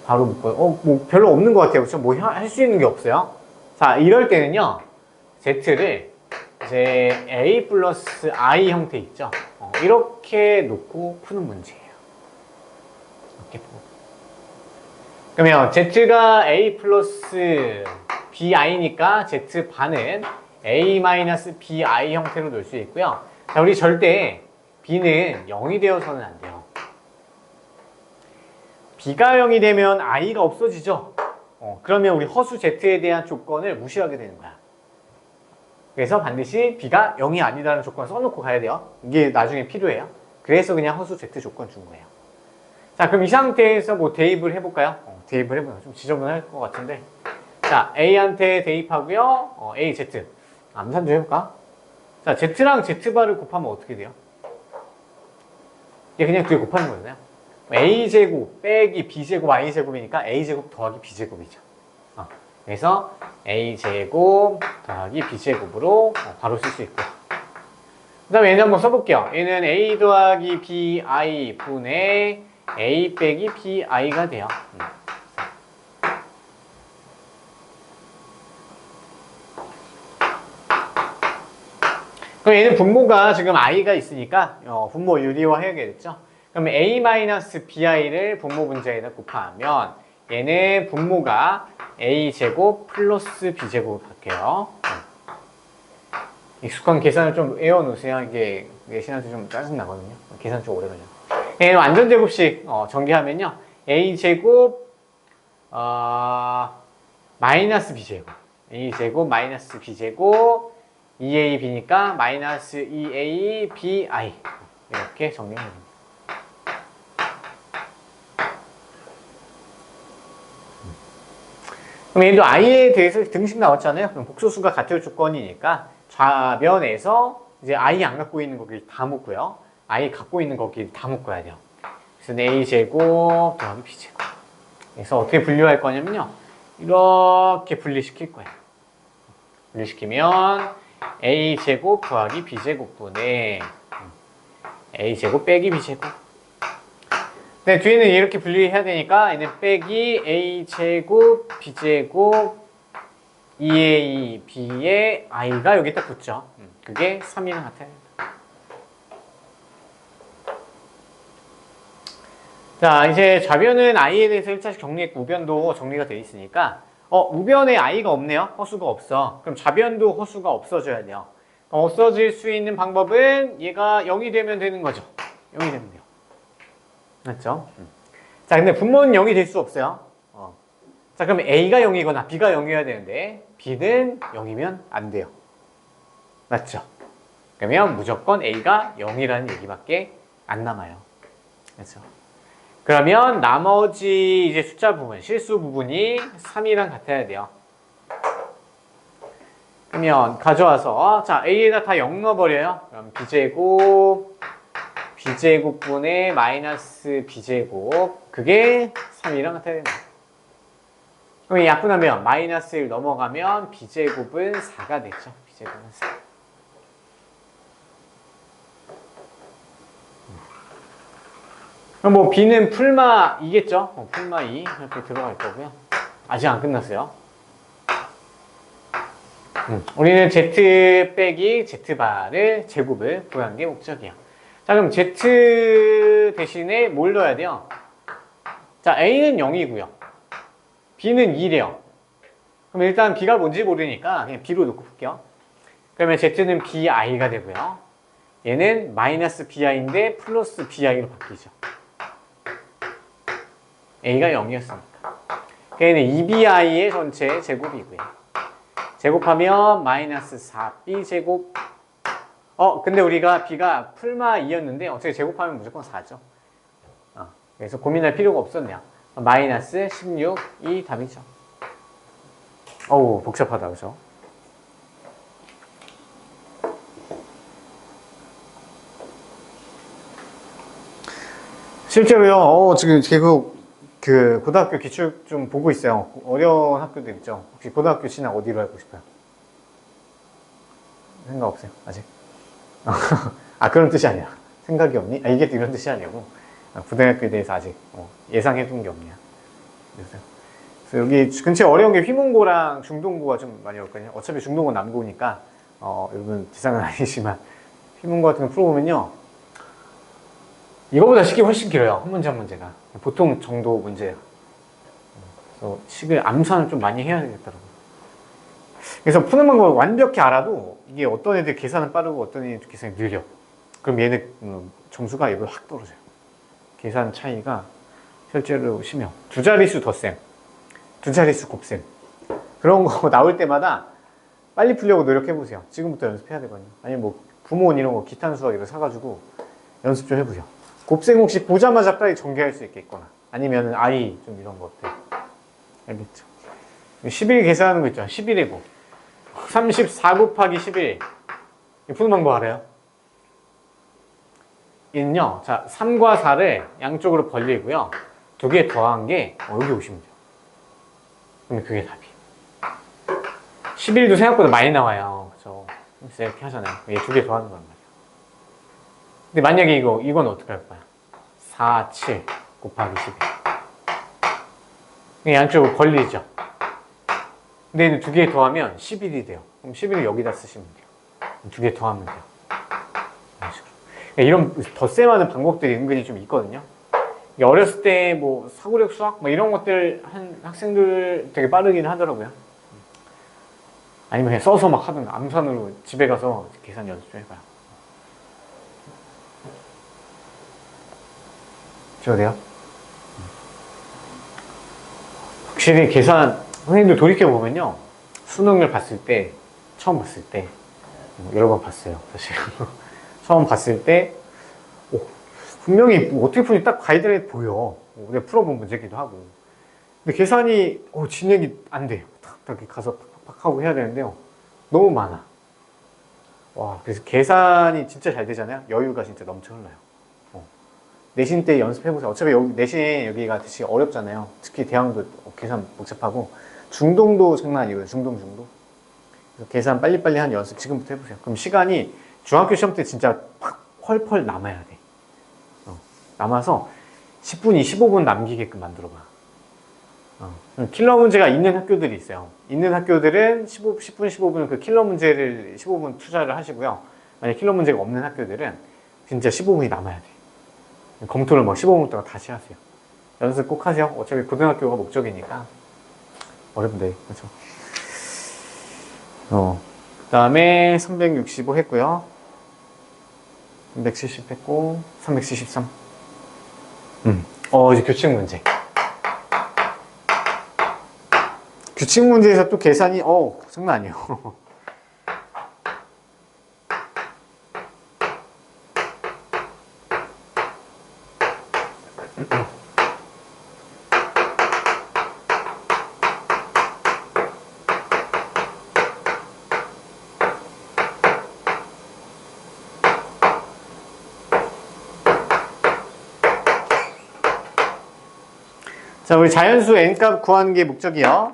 바로 묶어요. 뭐 별로 없는 것 같아요. 그렇죠? 뭐 할 수 있는 게 없어요. 자, 이럴 때는요. Z를 이제 A 플러스 I 형태 있죠? 이렇게 놓고 푸는 문제예요. 이렇게 보고. 그러면 Z가 A 플러스 BI니까 Z반은 A 마이너스 BI 형태로 놓을 수 있고요. 자, 우리 절대 B는 0이 되어서는 안 돼요. B가 0이 되면 I가 없어지죠? 그러면 우리 허수 Z에 대한 조건을 무시하게 되는 거야. 그래서 반드시 B가 0이 아니다라는 조건을 써놓고 가야 돼요. 이게 나중에 필요해요. 그래서 그냥 허수 Z 조건 준 거예요. 자, 그럼 이 상태에서 뭐 대입을 해볼까요? 대입을 해보면 좀 지저분할 것 같은데. 자, A한테 대입하고요. A, Z. 암산 좀 해볼까? 자, Z랑 Z바를 곱하면 어떻게 돼요? 이게 그냥 두개 곱하는 거잖아요. A제곱 빼기 B제곱 I제곱이니까 A제곱 더하기 B제곱이죠. 그래서 A제곱 더하기 B제곱으로 바로 쓸 수 있고. 그 다음에 얘는 한번 써볼게요. 얘는 A 더하기 BI 분의 A 빼기 BI가 돼요. 그럼 얘는 분모가 지금 i가 있으니까 분모 유리화 해야겠죠. 그러면 a-bi를 분모 분자에다 곱하면 얘는 분모가 a제곱 플러스 b제곱으로 바뀌어요. 익숙한 계산을 좀 외워놓으세요. 이게 내신한테 좀 짜증나거든요. 계산 좀 오래 걸려. 얘는 완전 제곱식 전개하면요. a제곱 마이너스 b제곱 a제곱 마이너스 b제곱 2ab니까 마이너스 2abi 이렇게 정리가 됩니다. 그럼 얘도 i에 대해서 등식 나왔잖아요. 그럼 복소수가 같을 조건이니까 좌변에서 이제 i 안 갖고 있는 거기 다 묶고요. i 갖고 있는 거기 다 묶어야 돼요. 그래서 a제곱 더하기 b제곱. 그래서 어떻게 분류할 거냐면요. 이렇게 분리시킬 거예요. 분리시키면 a제곱 더하기 b제곱분의 a제곱 빼기 b제곱 네, 뒤에는 이렇게 분리해야 되니까 얘는 빼기 a제곱 b제곱 2a b의 i가 여기 딱 붙죠. 그게 3이랑 같아요. 자, 이제 좌변은 i에 대해서 1차식 정리했고 우변도 정리가 되어 있으니까 우변에 i가 없네요. 허수가 없어. 그럼 좌변도 허수가 없어져야 돼요. 없어질 수 있는 방법은 얘가 0이 되면 되는 거죠. 0이 되면 돼요. 맞죠? 자, 근데 분모는 0이 될 수 없어요. 자, 그럼 a가 0이거나 b가 0이어야 되는데 b는 0이면 안 돼요. 맞죠? 그러면 무조건 a가 0이라는 얘기밖에 안 남아요. 그렇죠? 그러면 나머지 이제 숫자 부분, 실수 부분이 3이랑 같아야 돼요. 그러면 가져와서 자 a에다 다 0 넣어버려요. 그럼 b제곱분의 마이너스 b제곱 그게 3이랑 같아야 됩니다. 그럼 약분하면 마이너스 1 넘어가면 b제곱은 4가 되죠. b제곱은 4. 그럼 뭐 b는 풀마 2겠죠? 풀마 2 이렇게 들어갈 거고요. 아직 안 끝났어요. 우리는 z 빼기 z바를 제곱을 구하는 게 목적이야. 자, 그럼 z 대신에 뭘 넣어야 돼요? 자, a는 0이고요. b는 2래요. 그럼 일단 b가 뭔지 모르니까 그냥 b로 놓고 풀게요. 그러면 z는 bi가 되고요. 얘는 마이너스 bi인데 플러스 bi로 바뀌죠. a가 0이었으니까. 얘는 2bi의 전체 제곱이고요. 제곱하면 마이너스 4b 제곱. 근데 우리가 b가 풀마 2였는데 어차피 제곱하면 무조건 4죠. 그래서 고민할 필요가 없었네요. 마이너스 16이 답이죠. 어우, 복잡하다, 그죠? 실제로요, 지금 그 고등학교 기출 좀 보고 있어요. 어려운 학교들 있죠. 혹시 고등학교 진학 어디로 하고 싶어요? 생각 없어요? 아직? 그런 뜻이 아니야. 생각이 없니? 이게 이런 뜻이 아니고 고등학교에 대해서 아직 예상해둔 게 없냐. 그래서 여기 근처에 어려운 게 휘문고랑 중동고가 좀 많이 어렵거든요. 어차피 중동고 남고니까 여러분 지상은 아니지만 휘문고 같은 거 풀어보면요. 이거보다 식이 훨씬 길어요. 한 문제 한 문제가. 보통 정도 문제예요. 그래서 식을 암산을 좀 많이 해야 되겠더라고요. 그래서 푸는 방법을 완벽히 알아도 이게 어떤 애들 계산은 빠르고 어떤 애들 계산이 느려. 그럼 얘는 점수가 얘보다 확 떨어져요. 계산 차이가 실제로 심해요. 두 자릿수 덧셈, 두 자릿수 곱셈. 그런 거 나올 때마다 빨리 풀려고 노력해보세요. 지금부터 연습해야 되거든요. 아니면 뭐 부모원 이런 거 기탄 수학 이거 사가지고 연습 좀 해보세요. 곱셈 혹시 보자마자 빨리 전개할 수 있겠거나 아니면 i 좀 이런 것들. 알겠죠? 11 계산하는 거 있죠. 11의 곱. 34 곱하기 11. 푸는 방법 알아요? 얘는요, 자, 3과 4를 양쪽으로 벌리고요. 두 개 더한 게, 여기 오시면 돼요. 그러면 그게 답이에요. 11도 생각보다 많이 나와요. 그죠? 그래서 이렇게 하잖아요. 얘 두 개 더하는 거란 말이에요. 근데 만약에 이건 어떻게 할 거야? 4, 7 곱하기 11. 양쪽으로 벌리죠. 근데 얘는 두 개 더하면 11이 돼요. 그럼 11을 여기다 쓰시면 돼요. 두 개 더하면 돼요. 이런 덧셈하는 방법들이 은근히 좀 있거든요. 어렸을 때 뭐 사고력 수학 뭐 이런 것들 한 학생들 되게 빠르긴 하더라고요. 아니면 그냥 써서 막 하든가 암산으로 집에 가서 계산 연습 좀 해봐요. 저도 돼요? 확실히 계산 선생님들 돌이켜보면요. 수능을 봤을 때 처음 봤을 때 여러 번 봤어요. 사실 처음 봤을 때 분명히 뭐 어떻게 푸는지 딱 가이드라인 보여. 내가 풀어본 문제기도 하고. 근데 계산이 진행이 안 돼요. 딱 가서 팍팍 하고 해야 되는데요. 너무 많아. 와, 그래서 계산이 진짜 잘 되잖아요. 여유가 진짜 넘쳐 흘러요. 내신 때 연습해보세요. 어차피 내신 여기가 되게 어렵잖아요. 특히 대학도 계산 복잡하고 중동도 장난 아니고요. 중도. 그래서 계산 빨리빨리 하는 연습 지금부터 해보세요. 그럼 시간이 중학교 시험 때 진짜 팍 펄펄 남아야 돼. 남아서 10분이 15분 남기게끔 만들어봐. 킬러 문제가 있는 학교들이 있어요. 있는 학교들은 10분, 15분 그 킬러 문제를 15분 투자를 하시고요. 만약 킬러 문제가 없는 학교들은 진짜 15분이 남아야 돼. 검토를 뭐 15분 동안 다시 하세요. 연습 꼭 하세요. 어차피 고등학교가 목적이니까. 어렵네. 그렇죠? 그 다음에 365 했고요. 370 했고, 373. 이제 규칙 문제. 규칙 문제에서 또 계산이, 장난 아니에요. 자, 우리 자연수 n값 구하는 게 목적이요.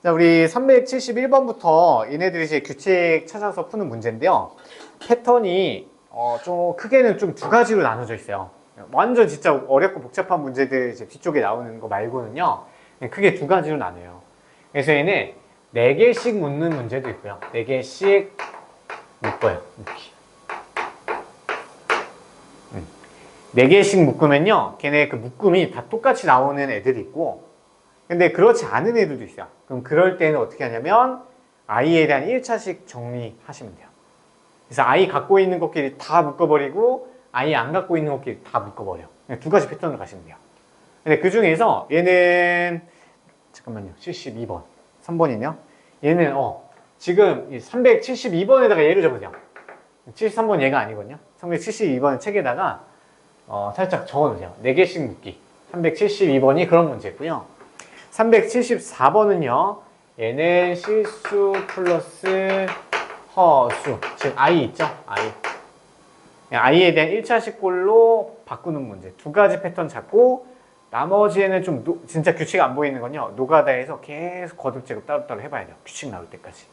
자, 우리 371번부터 얘네들이 이제 규칙 찾아서 푸는 문제인데요. 패턴이 좀 크게는 좀 두 가지로 나눠져 있어요. 완전 진짜 어렵고 복잡한 문제들 이제 뒤쪽에 나오는 거 말고는요. 크게 두 가지로 나눠요. 그래서 얘는 4개씩 묻는 문제도 있고요. 4개씩 묶어요. 묶기. 4개씩 묶으면요. 걔네 그 묶음이 다 똑같이 나오는 애들이 있고, 근데 그렇지 않은 애들도 있어요. 그럼 그럴 때는 어떻게 하냐면 i에 대한 1차식 정리하시면 돼요. 그래서 i 갖고 있는 것끼리 다 묶어버리고 i 안 갖고 있는 것끼리 다 묶어버려. 두 가지 패턴으로 가시면 돼요. 근데 그 중에서 얘는 잠깐만요. 72번 3번이네요. 얘는 지금 372번에다가 얘를 적으세요. 73번 얘가 아니거든요. 372번 책에다가 살짝 적어놓으세요. 4개씩 묶기. 372번이 그런 문제고요. 374번은요. 얘는 실수 플러스 허수. 즉 i 있죠? i에 대한 1차식 꼴로 바꾸는 문제. 두 가지 패턴 잡고 나머지에는 좀 진짜 규칙 안 보이는 건요. 노가다에서 계속 거듭 제곱 따로따로 해봐야 돼요. 규칙 나올 때까지.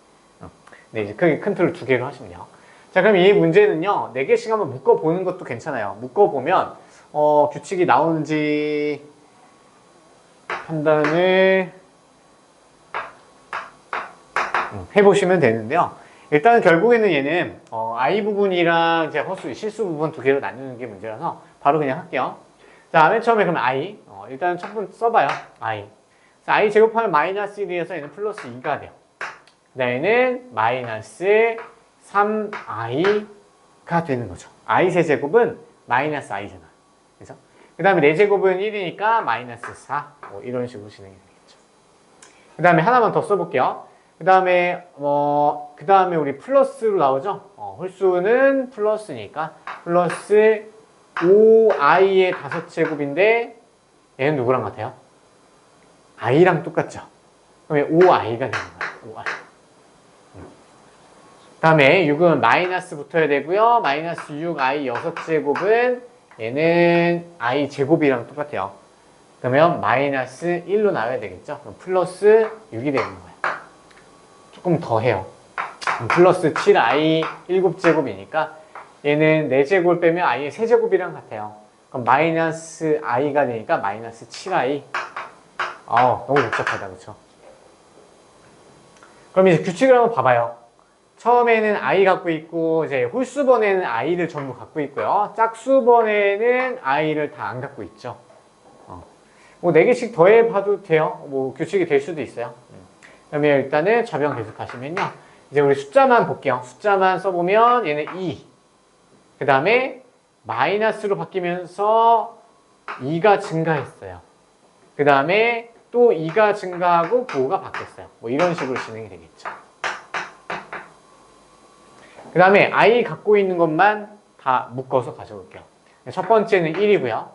네, 이제 크게 큰 틀을 2개로 하시면 돼요. 자, 그럼 이 문제는요, 4개씩 한번 묶어보는 것도 괜찮아요. 묶어보면, 규칙이 나오는지 판단을 해보시면 되는데요. 일단 결국에는 얘는, i 부분이랑 이제 허수, 실수 부분 2개로 나누는 게 문제라서 바로 그냥 할게요. 자, 맨 처음에 그럼 i. 일단 첫 번째 써봐요. i. 자, i 제곱하면 마이너스 1이어서 얘는 플러스 2가 돼요. 그 다음에는 마이너스 3i가 되는 거죠. i 세제곱은 마이너스 i잖아. 그래서 그 다음에 4제곱은 1이니까 마이너스 4. 이런 식으로 진행이 되겠죠. 그 다음에 하나만 더 써볼게요. 그 다음에 우리 플러스로 나오죠. 홀수는 플러스니까 플러스 5i의 5제곱인데 얘는 누구랑 같아요? i랑 똑같죠. 그러면 5i가 되는 거예요. 5i. 그 다음에 6은 마이너스 붙어야 되고요. 마이너스 6i 6제곱은 얘는 i 제곱이랑 똑같아요. 그러면 마이너스 1로 나와야 되겠죠. 그럼 플러스 6이 되는 거예요. 조금 더 해요. 플러스 7i 7제곱이니까 얘는 4제곱을 빼면 i의 3제곱이랑 같아요. 그럼 마이너스 i가 되니까 마이너스 7i. 너무 복잡하다, 그쵸? 그럼 이제 규칙을 한번 봐봐요. 처음에는 i 갖고 있고, 이제 홀수번에는 i를 전부 갖고 있고요. 짝수번에는 i를 다 안 갖고 있죠. 뭐 4개씩 더해봐도 돼요. 뭐 규칙이 될 수도 있어요. 그러면 일단은 접영 계속 하시면요. 이제 우리 숫자만 볼게요. 숫자만 써보면 얘는 2. 그 다음에 마이너스로 바뀌면서 2가 증가했어요. 그 다음에 또 2가 증가하고 9가 바뀌었어요. 뭐 이런 식으로 진행이 되겠죠. 그 다음에 i 갖고 있는 것만 다 묶어서 가져올게요. 첫 번째는 1이고요.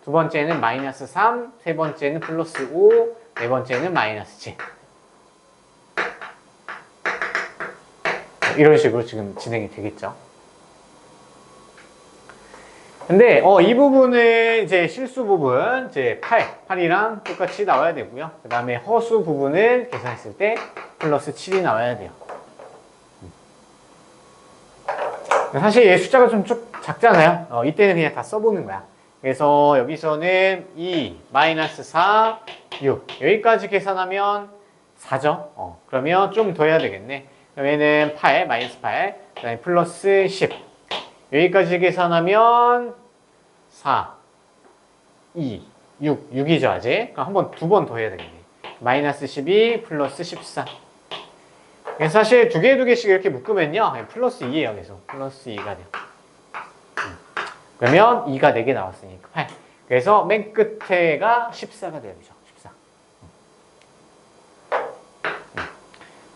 두 번째는 마이너스 3, 세 번째는 플러스 5, 네 번째는 마이너스 7. 이런 식으로 지금 진행이 되겠죠. 근데 이 부분은 이제 실수 부분 이제 8이랑 똑같이 나와야 되고요. 그 다음에 허수 부분을 계산했을 때 플러스 7이 나와야 돼요. 사실 얘 숫자가 좀 작잖아요. 이때는 그냥 다 써보는 거야. 그래서 여기서는 2, 마이너스 4, 6. 여기까지 계산하면 4죠. 그러면 좀 더 해야 되겠네. 그러면은 8, 마이너스 8, 그 다음에 플러스 10. 여기까지 계산하면 4, 2, 6이죠, 아직. 그럼 두 번 더 해야 되겠네. 마이너스 12, 플러스 14. 그래서 사실 두 개씩 이렇게 묶으면요. 플러스 2예요, 계속. 플러스 2가 돼요. 그러면 2가 4개 나왔으니까 8. 그래서 맨 끝에가 14가 돼요, 그죠? 14.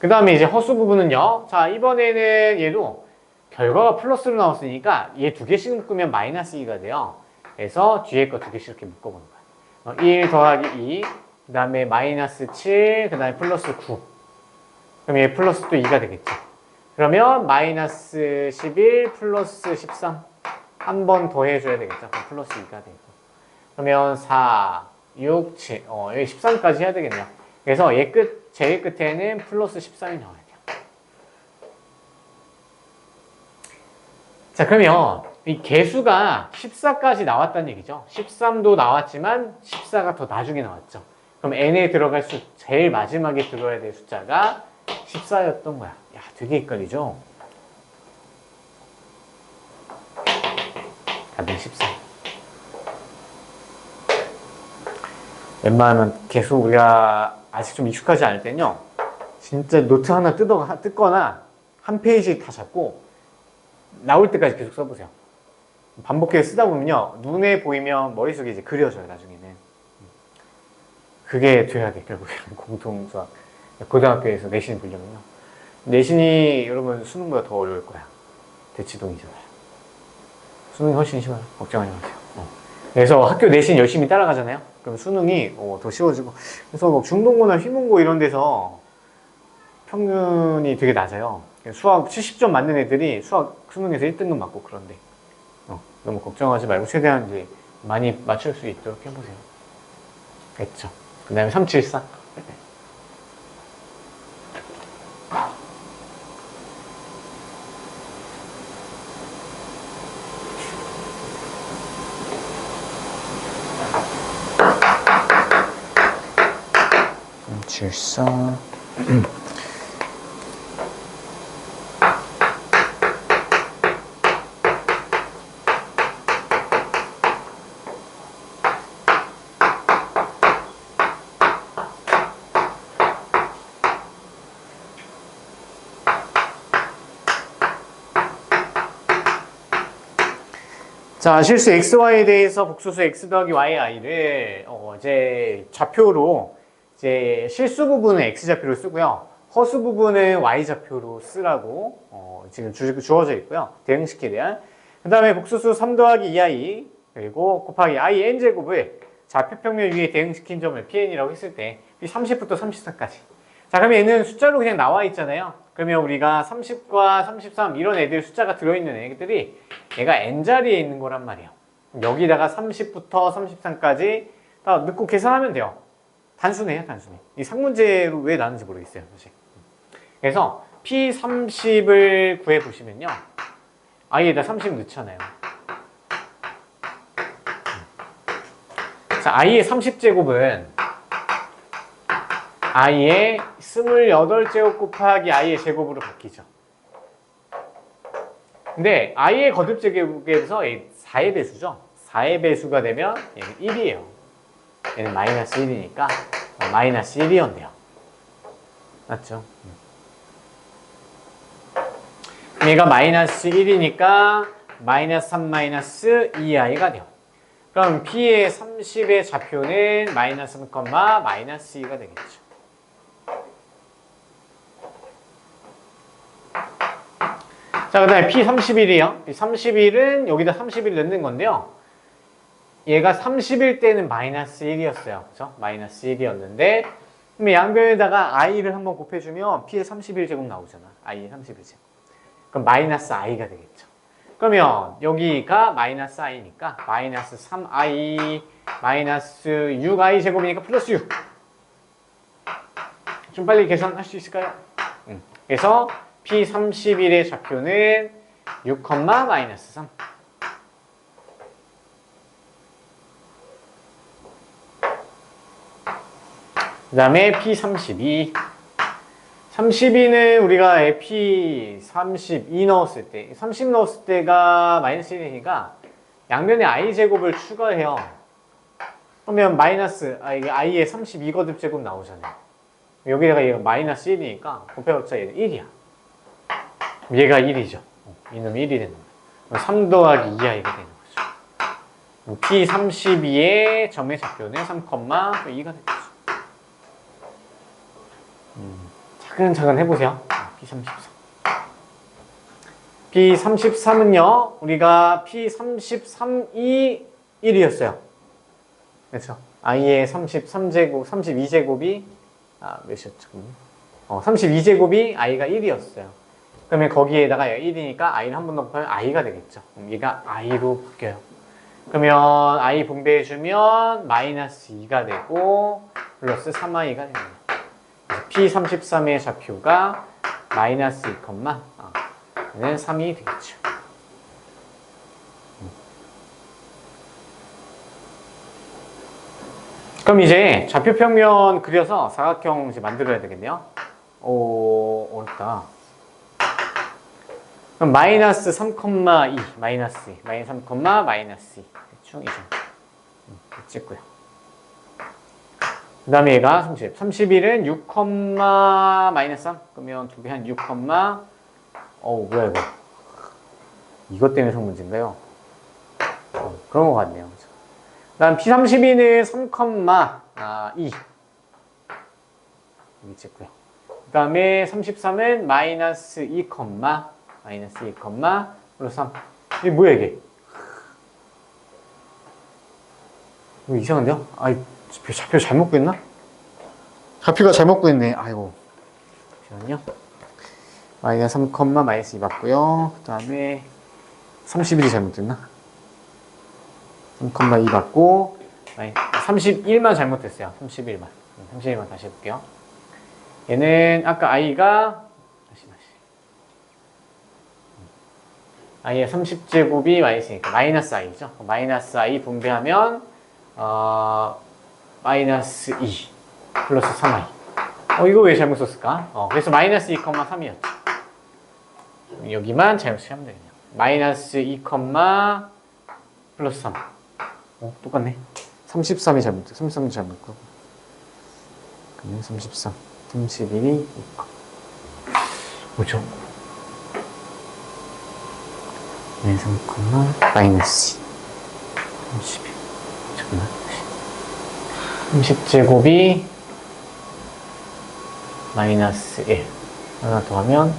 그 다음에 이제 허수 부분은요. 자, 이번에는 얘도 결과가 플러스로 나왔으니까 얘 두 개씩 묶으면 마이너스 2가 돼요. 그래서 뒤에 거 두 개씩 이렇게 묶어보는 거야. 1 더하기 2, 그 다음에 마이너스 7, 그 다음에 플러스 9. 그럼 얘 플러스 또 2가 되겠죠. 그러면 마이너스 11 플러스 13. 한 번 더 해줘야 되겠죠. 그럼 플러스 2가 되고. 그러면 4, 6, 7. 여기 13까지 해야 되겠네요. 그래서 얘 제일 끝에는 플러스 13이 나와야 돼요. 자, 그러면 이 개수가 14까지 나왔다는 얘기죠. 13도 나왔지만 14가 더 나중에 나왔죠. 그럼 n에 들어갈 제일 마지막에 들어야 될 숫자가 14였던 거야. 야, 되게 헷갈리죠? 답은 14. 웬만하면 계속 우리가 아직 좀 익숙하지 않을 때는요, 진짜 노트 하나 뜯거나 한 페이지 다 잡고 나올 때까지 계속 써보세요. 반복해서 쓰다 보면요, 눈에 보이면 머릿속에 이제 그려져요, 나중에는. 그게 돼야 돼, 결국엔. 공통수학. 고등학교에서 내신 보려면요. 내신이 여러분 수능보다 더 어려울 거야. 대치동이잖아요. 수능이 훨씬 쉬워요. 걱정하지 마세요. 그래서 학교 내신 열심히 따라가잖아요. 그럼 수능이 더 쉬워지고. 그래서 뭐 중동고나 휘문고 이런 데서 평균이 되게 낮아요. 수학 70점 맞는 애들이 수능에서 1등급 맞고 그런데. 너무 걱정하지 말고 최대한 이제 많이 맞출 수 있도록 해보세요. 됐죠? 그 다음에 374. 질서. 자, 실수 xy에 대해서 복소수 x 더하기 yi를 이제 좌표로 이제 실수 부분은 x좌표로 쓰고요. 허수 부분은 y좌표로 쓰라고 지금 주어져 있고요. 대응식에 대한. 그 다음에 복소수 3 더하기 2i 그리고 곱하기 i n제곱을 좌표평면 위에 대응시킨 점을 pn이라고 했을 때 30부터 34까지. 자, 그러면 얘는 숫자로 그냥 나와 있잖아요. 그러면 우리가 30과 33 이런 애들 숫자가 들어있는 애들이 얘가 n자리에 있는 거란 말이에요. 여기다가 30부터 33까지 다 넣고 계산하면 돼요. 단순해요, 단순해. 이 상문제로 왜 나는지 모르겠어요, 사실. 그래서 P30을 구해보시면요. i에다 30 넣잖아요. 자, i의 30제곱은 i의 28제곱 곱하기 i의 제곱으로 바뀌죠. 근데 i의 거듭제곱에서 4의 배수죠. 4의 배수가 되면 얘는 1이에요. 얘는 마이너스 1이니까 마이너스 1이었네요. 맞죠? 얘가 마이너스 1이니까 마이너스 3 마이너스 2i가 돼요. 그럼 P의 30의 좌표는 마이너스 3, 마이너스 2가 되겠죠. 자, 그 다음에 P31이요. P31은 여기다 31 넣는 건데요. 얘가 30일 때는 마이너스 1이었어요. 그죠? 마이너스 1이었는데, 그럼 양변에다가 i를 한번 곱해주면 P의 31제곱 나오잖아. i의 31제곱. 그럼 마이너스 i가 되겠죠. 그러면 여기가 마이너스 i니까 마이너스 3i 마이너스 6i 제곱이니까 플러스 6. 좀 빨리 계산할 수 있을까요? 그래서 P31의 좌표는 6, 마이너스 3. 그 다음에 P32. 32는 우리가 P32 넣었을 때, 30 넣었을 때가 마이너스 1이니까 양변에 i제곱을 추가해요. 그러면 마이너스, 이게 i의 32거듭 제곱 나오잖아요. 여기다가 얘가 마이너스 1이니까 곱해봤자 얘는 1이야. 얘가 1이죠. 이놈이 1이 되는 거예요. 3 더하기 2i가 되는 거죠. P32의 점의 좌표는 3,2가 되겠죠. 차근차근 해보세요. P33. P33은요, 우리가 P33이 1이었어요. 그렇죠? i의 33제곱, 32제곱이, 몇이었죠? 32제곱이 i가 1이었어요. 그러면 거기에다가 1이니까 i를 한 번 넣으면 i가 되겠죠. 그럼 얘가 i로 바뀌어요. 그러면 i 분배해주면 마이너스 2가 되고, 플러스 3i가 됩니다. P33의 좌표가 마이너스 2, 는 3이 되겠죠. 그럼 이제 좌표 평면 그려서 사각형 이제 만들어야 되겠네요. 어렵다. 그럼 마이너스 3,2, 마이너스 2, 마이너스 3, 마이너스 2. 대충 이 정도. 찍고요. 그 다음에 얘가 30. 31은 6, 마이너스 3. 그러면 두 배 한 6, 뭐야 이거. 이것 때문에 성 문제인가요? 그런 것 같네요. 그 다음 P32는 3,2. 여기 찍고요. 그 다음에 33은 마이너스 2, 마이너스 2, 플러스 3. 이게 뭐야 이게? 이거 이상한데요? 좌표 잘못 구했나? 좌표가 잘못 구했네. 아이고. 잠시만요. 마이너스 3, 마이너스 2 맞고요. 그 다음에 31이 잘못됐나? 3,2 맞고 31만 잘못됐어요. 31만 다시 해볼게요. 얘는 아까 i가 i의 30제곱이 마이너스니까 마이너스 i죠. 마이너스 i 분배하면 마이너스 2 플러스 3i. 이거 왜 잘못 썼을까? 그래서 마이너스 2, 3이었죠. 여기만 잘못 쓰면 되겠네요. 마이너스 2, 플러스 3. 똑같네. 33이 잘못돼. 33이 잘못고. 그러면 33. 31이 2. 뭐죠? 네, 3, 마이너스 31. 잠깐만. 30제곱이 마이너스 1. 하나 더 하면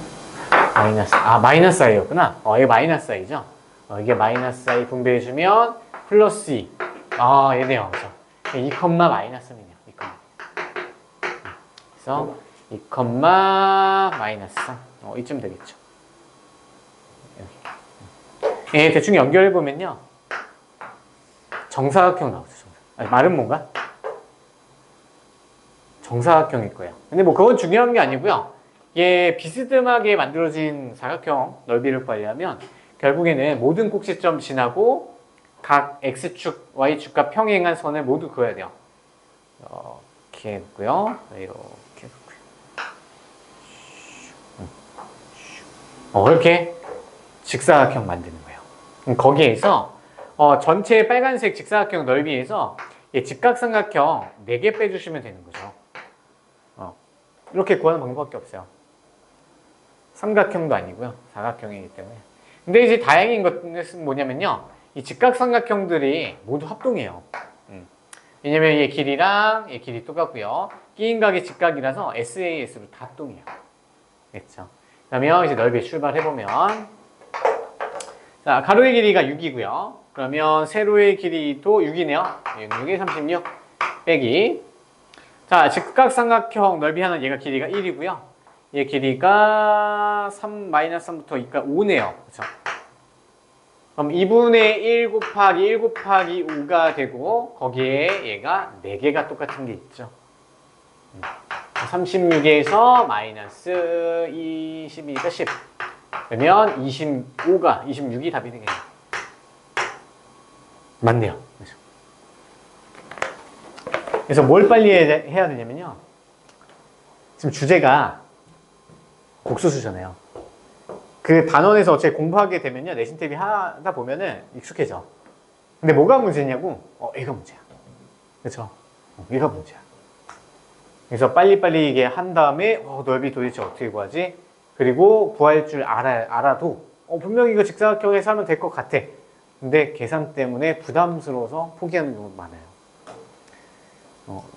마이너스 i였구나. 이게 마이너스 i죠. 이게 마이너스 i 분배해주면 플러스 2. 얘네요. 그죠? 2, 마이너스 3이네요. 2, 그래서 2, 마이너스 3. 이쯤 되겠죠. 여기. 대충 연결해보면요. 정사각형 나오죠. 말은 뭔가? 정사각형일 거예요. 근데 뭐 그건 중요한 게 아니고요. 이게 비스듬하게 만들어진 사각형 넓이를 구하려면 결국에는 모든 꼭지점 지나고 각 x축, y축과 평행한 선을 모두 그어야 돼요. 이렇게 해놓고요. 이렇게 해놓고요. 이렇게 직사각형 만드는 거예요. 거기에서 전체 빨간색 직사각형 넓이에서 직각삼각형 4개 빼주시면 되는 거죠. 이렇게 구하는 방법밖에 없어요. 삼각형도 아니고요. 사각형이기 때문에. 근데 이제 다행인 것은 뭐냐면요. 이 직각삼각형들이 모두 합동이에요. 왜냐면 얘 길이랑 얘 길이 똑같고요. 끼인각이 직각이라서 SAS로 다 합동이에요. 됐죠? 그러면 이제 넓이 출발해보면 자, 가로의 길이가 6이고요. 그러면 세로의 길이도 6이네요. 6에 36 빼기. 자, 직각삼각형 넓이 하나 얘가 길이가 1이고요. 얘 길이가 3, 마이너스 3부터 2가 5네요. 그렇죠? 그럼 2분의 1 곱하기 1 곱하기 5가 되고 거기에 얘가 4개가 똑같은 게 있죠. 36에서 마이너스 22니까 10. 그러면 26이 답이 되겠네요. 맞네요. 그렇죠? 그래서 뭘 빨리 해야 되냐면요. 지금 주제가 국수수잖아요. 그 단원에서 어차피 공부하게 되면요. 내신 대비 하다 보면은 익숙해져. 근데 뭐가 문제냐고? 얘가 문제야. 그쵸? 얘가 문제야. 그래서 빨리빨리 이게 한 다음에 넓이 도대체 어떻게 구하지? 그리고 구할 줄 알아도 분명히 이거 직사각형에서 하면 될 것 같아. 근데 계산 때문에 부담스러워서 포기하는 경우가 많아요.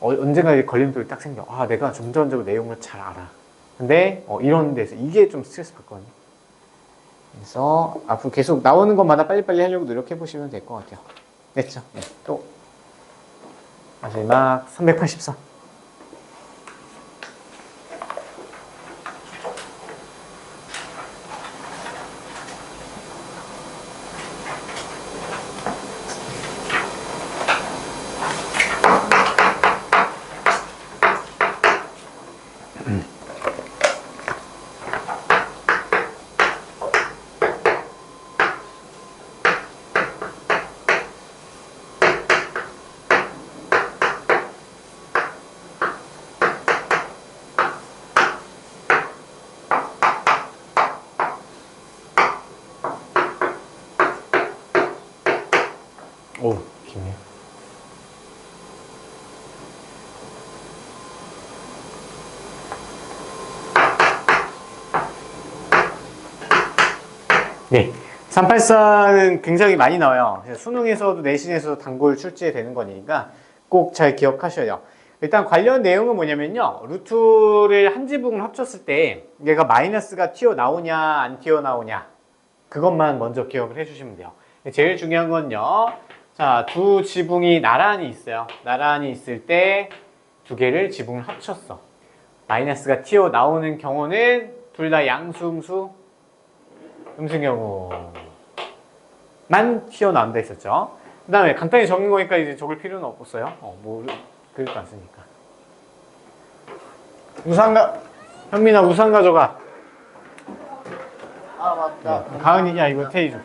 언젠가 걸림돌이 딱 생겨. 내가 점점점 내용을 잘 알아. 근데 이런 데서 이게 좀 스트레스 받거든요. 그래서 앞으로 계속 나오는 것마다 빨리빨리 하려고 노력해 보시면 될 것 같아요. 됐죠? 네. 또 마지막 384. 오, 기네요. 네, 384는 굉장히 많이 나와요. 수능에서도 내신에서도 단골 출제 되는 거니까 꼭 잘 기억하셔야 돼요. 일단 관련 내용은 뭐냐면요. 루트를 한 지붕을 합쳤을 때 얘가 마이너스가 튀어나오냐 안 튀어나오냐 그것만 먼저 기억을 해주시면 돼요. 제일 중요한 건요. 자, 두 지붕이 나란히 있어요. 나란히 있을 때 두 개를 지붕을 합쳤어. 마이너스가 튀어나오는 경우는 둘 다 양수, 음수 경우만 튀어나온다 했었죠. 그 다음에 간단히 적는 거니까 이제 적을 필요는 없어요. 그럴 거 안 쓰니까. 현민아, 우산 가져가. 맞다. 가은이, 야, 이거 테이 줘.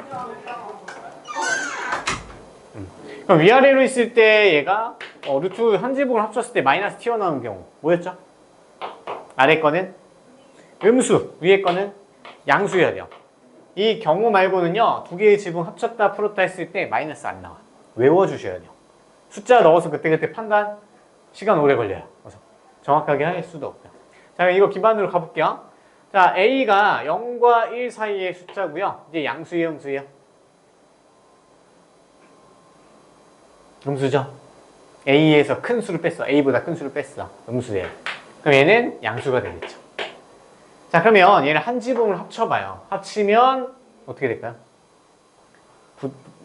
그럼 위아래로 있을 때 얘가 루트 한 지붕을 합쳤을 때 마이너스 튀어나오는 경우 뭐였죠? 아래 거는 음수, 위에 거는 양수여야 돼요. 이 경우 말고는요, 두 개의 지붕 합쳤다 풀었다 했을 때 마이너스 안 나와. 외워주셔야 돼요. 숫자 넣어서 그때그때 판단, 시간 오래 걸려요. 그래서 정확하게 할 수도 없고요. 자, 이거 기반으로 가볼게요. 자, A가 0과 1 사이의 숫자고요. 이제 양수예요, 음수예요? 음수죠? A에서 큰 수를 뺐어. A보다 큰 수를 뺐어. 음수예요. 그럼 얘는 양수가 되겠죠. 자, 그러면 얘를 한 지붕을 합쳐봐요. 합치면 어떻게 될까요?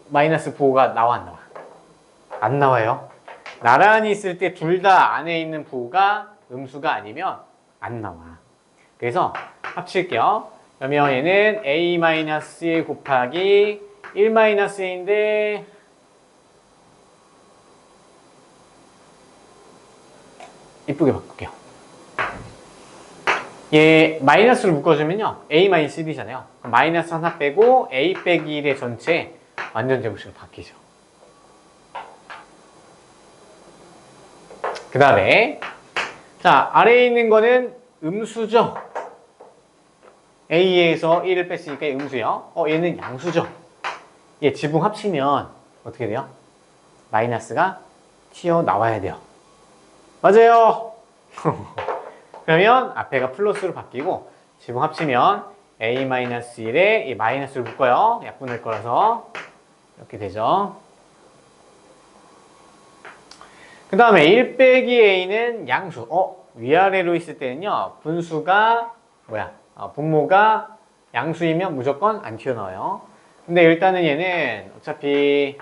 마이너스 9가 나와 안 나와? 안 나와요. 나란히 있을 때 둘 다 안에 있는 부호가 음수가 아니면 안 나와. 그래서 합칠게요. 그러면 얘는 A-1 곱하기 1-A인데 이쁘게 바꿀게요. 얘 마이너스를 묶어주면요. A-1이잖아요. 마이너스 하나 빼고 A 빼기 1의 전체 완전 제곱식으로 바뀌죠. 그 다음에 자, 아래에 있는 거는 음수죠. A에서 1을 뺐으니까 음수요. 얘는 양수죠. 얘 지붕 합치면 어떻게 돼요? 마이너스가 튀어나와야 돼요. 맞아요. 그러면 앞에가 플러스로 바뀌고 지붕 합치면 A-1에 이 마이너스를 묶어요. 약분할 거라서 이렇게 되죠. 그 다음에 1 빼기 A는 양수. 위아래로 있을 때는요. 분수가 분모가 양수이면 무조건 안 튀어나와요. 근데 일단은 얘는 어차피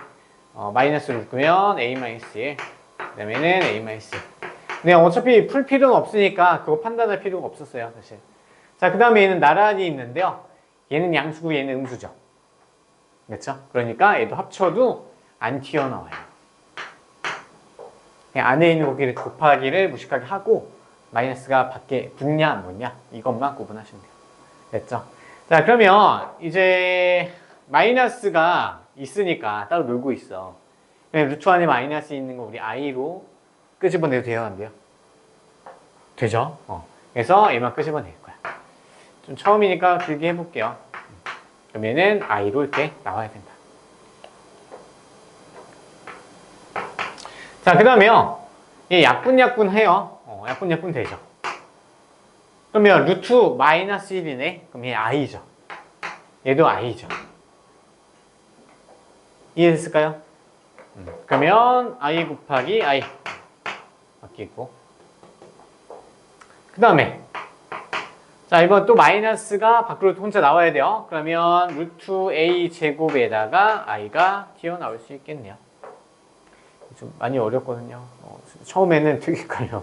마이너스를 묶으면 A-1 그 다음에는 A-1 근데 어차피 풀 필요는 없으니까 그거 판단할 필요가 없었어요, 사실. 자, 그 다음에 얘는 나란히 있는데요. 얘는 양수고 얘는 음수죠. 그렇죠? 그러니까 얘도 합쳐도 안 튀어나와요. 그냥 안에 있는 거기를 곱하기를 무식하게 하고 마이너스가 밖에 붙냐 안 붙냐 이것만 구분하시면 돼요. 됐죠? 자, 그러면 이제 마이너스가 있으니까 따로 놀고 있어. 루트 안에 마이너스 있는 거 우리 i로 끄집어내도 돼요, 안 돼요? 되죠? 그래서 얘만 끄집어낼 거야. 좀 처음이니까 길게 해볼게요. 그러면은 i로 이렇게 나와야 된다. 자, 그 다음에요. 얘 약분해요. 약분 되죠. 그러면 루트 마이너스 1이네. 그럼 얘 i죠. 얘도 i죠. 이해됐을까요? 그러면 i 곱하기 i 바뀌고, 그 다음에 자, 이번 또 마이너스가 밖으로 혼자 나와야 돼요. 그러면 루트 a 제곱에다가 i가 튀어나올 수 있겠네요. 좀 많이 어렵거든요. 처음에는 되게 헷갈려.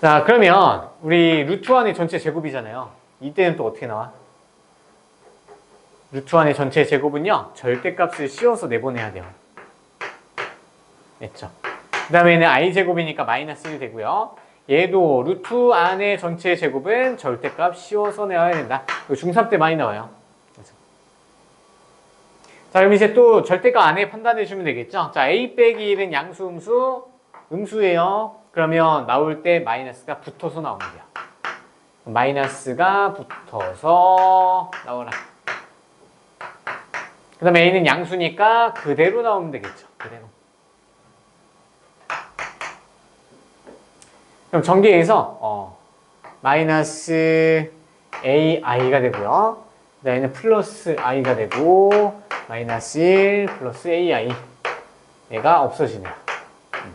자, 그러면 우리 루트 안의 전체 제곱이잖아요. 이때는 또 어떻게 나와? 루트 안의 전체 제곱은요, 절대값을 씌워서 내보내야 돼요. 됐죠? 그 다음에는 i제곱이니까 마이너스 1이 되고요. 얘도 루트 안의 전체 제곱은 절대값 씌워서 내야 된다. 중3 때 많이 나와요. 그렇죠? 자, 그럼 이제 또 절대값 안에 판단해 주면 되겠죠? 자, a 빼기 1은 양수, 음수, 음수예요. 그러면 나올 때 마이너스가 붙어서 나오면 돼요. 마이너스가 붙어서 나오라. 그 다음에 a는 양수니까 그대로 나오면 되겠죠. 그대로. 그럼 전개해서 마이너스 ai가 되고요. 그 다음에는 플러스 i가 되고 마이너스 1 플러스 ai 얘가 없어지네요.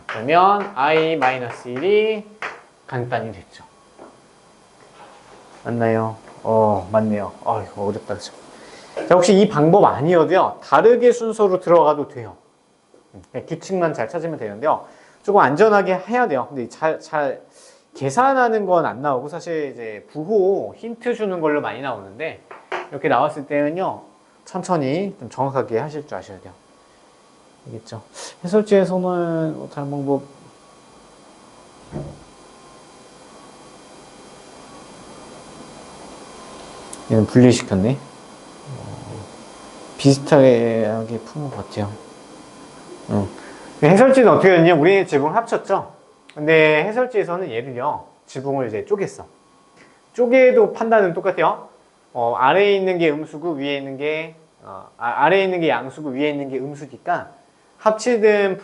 그러면 i 마이너스 1이 간단히 됐죠. 맞나요? 맞네요. 이거 어렵다. 그죠? 자, 혹시 이 방법 아니어도요, 다르게 순서로 들어가도 돼요. 규칙만 잘 찾으면 되는데요. 조금 안전하게 해야 돼요. 근데 잘 계산하는 건 안 나오고, 사실 이제 부호 힌트 주는 걸로 많이 나오는데, 이렇게 나왔을 때는요, 천천히 좀 정확하게 하실 줄 아셔야 돼요. 알겠죠? 해설지에서는 다른 방법, 얘는 분리시켰네. 비슷하게 푼 것 같아요. 해설지는 어떻게 됐냐? 우리 지붕 합쳤죠? 근데 해설지에서는 얘를요, 지붕을 이제 쪼갰어. 쪼개도 판단은 똑같아요. 아래에 있는 게 음수고, 위에 있는 게, 아래에 있는 게 양수고, 위에 있는 게 음수니까, 합치든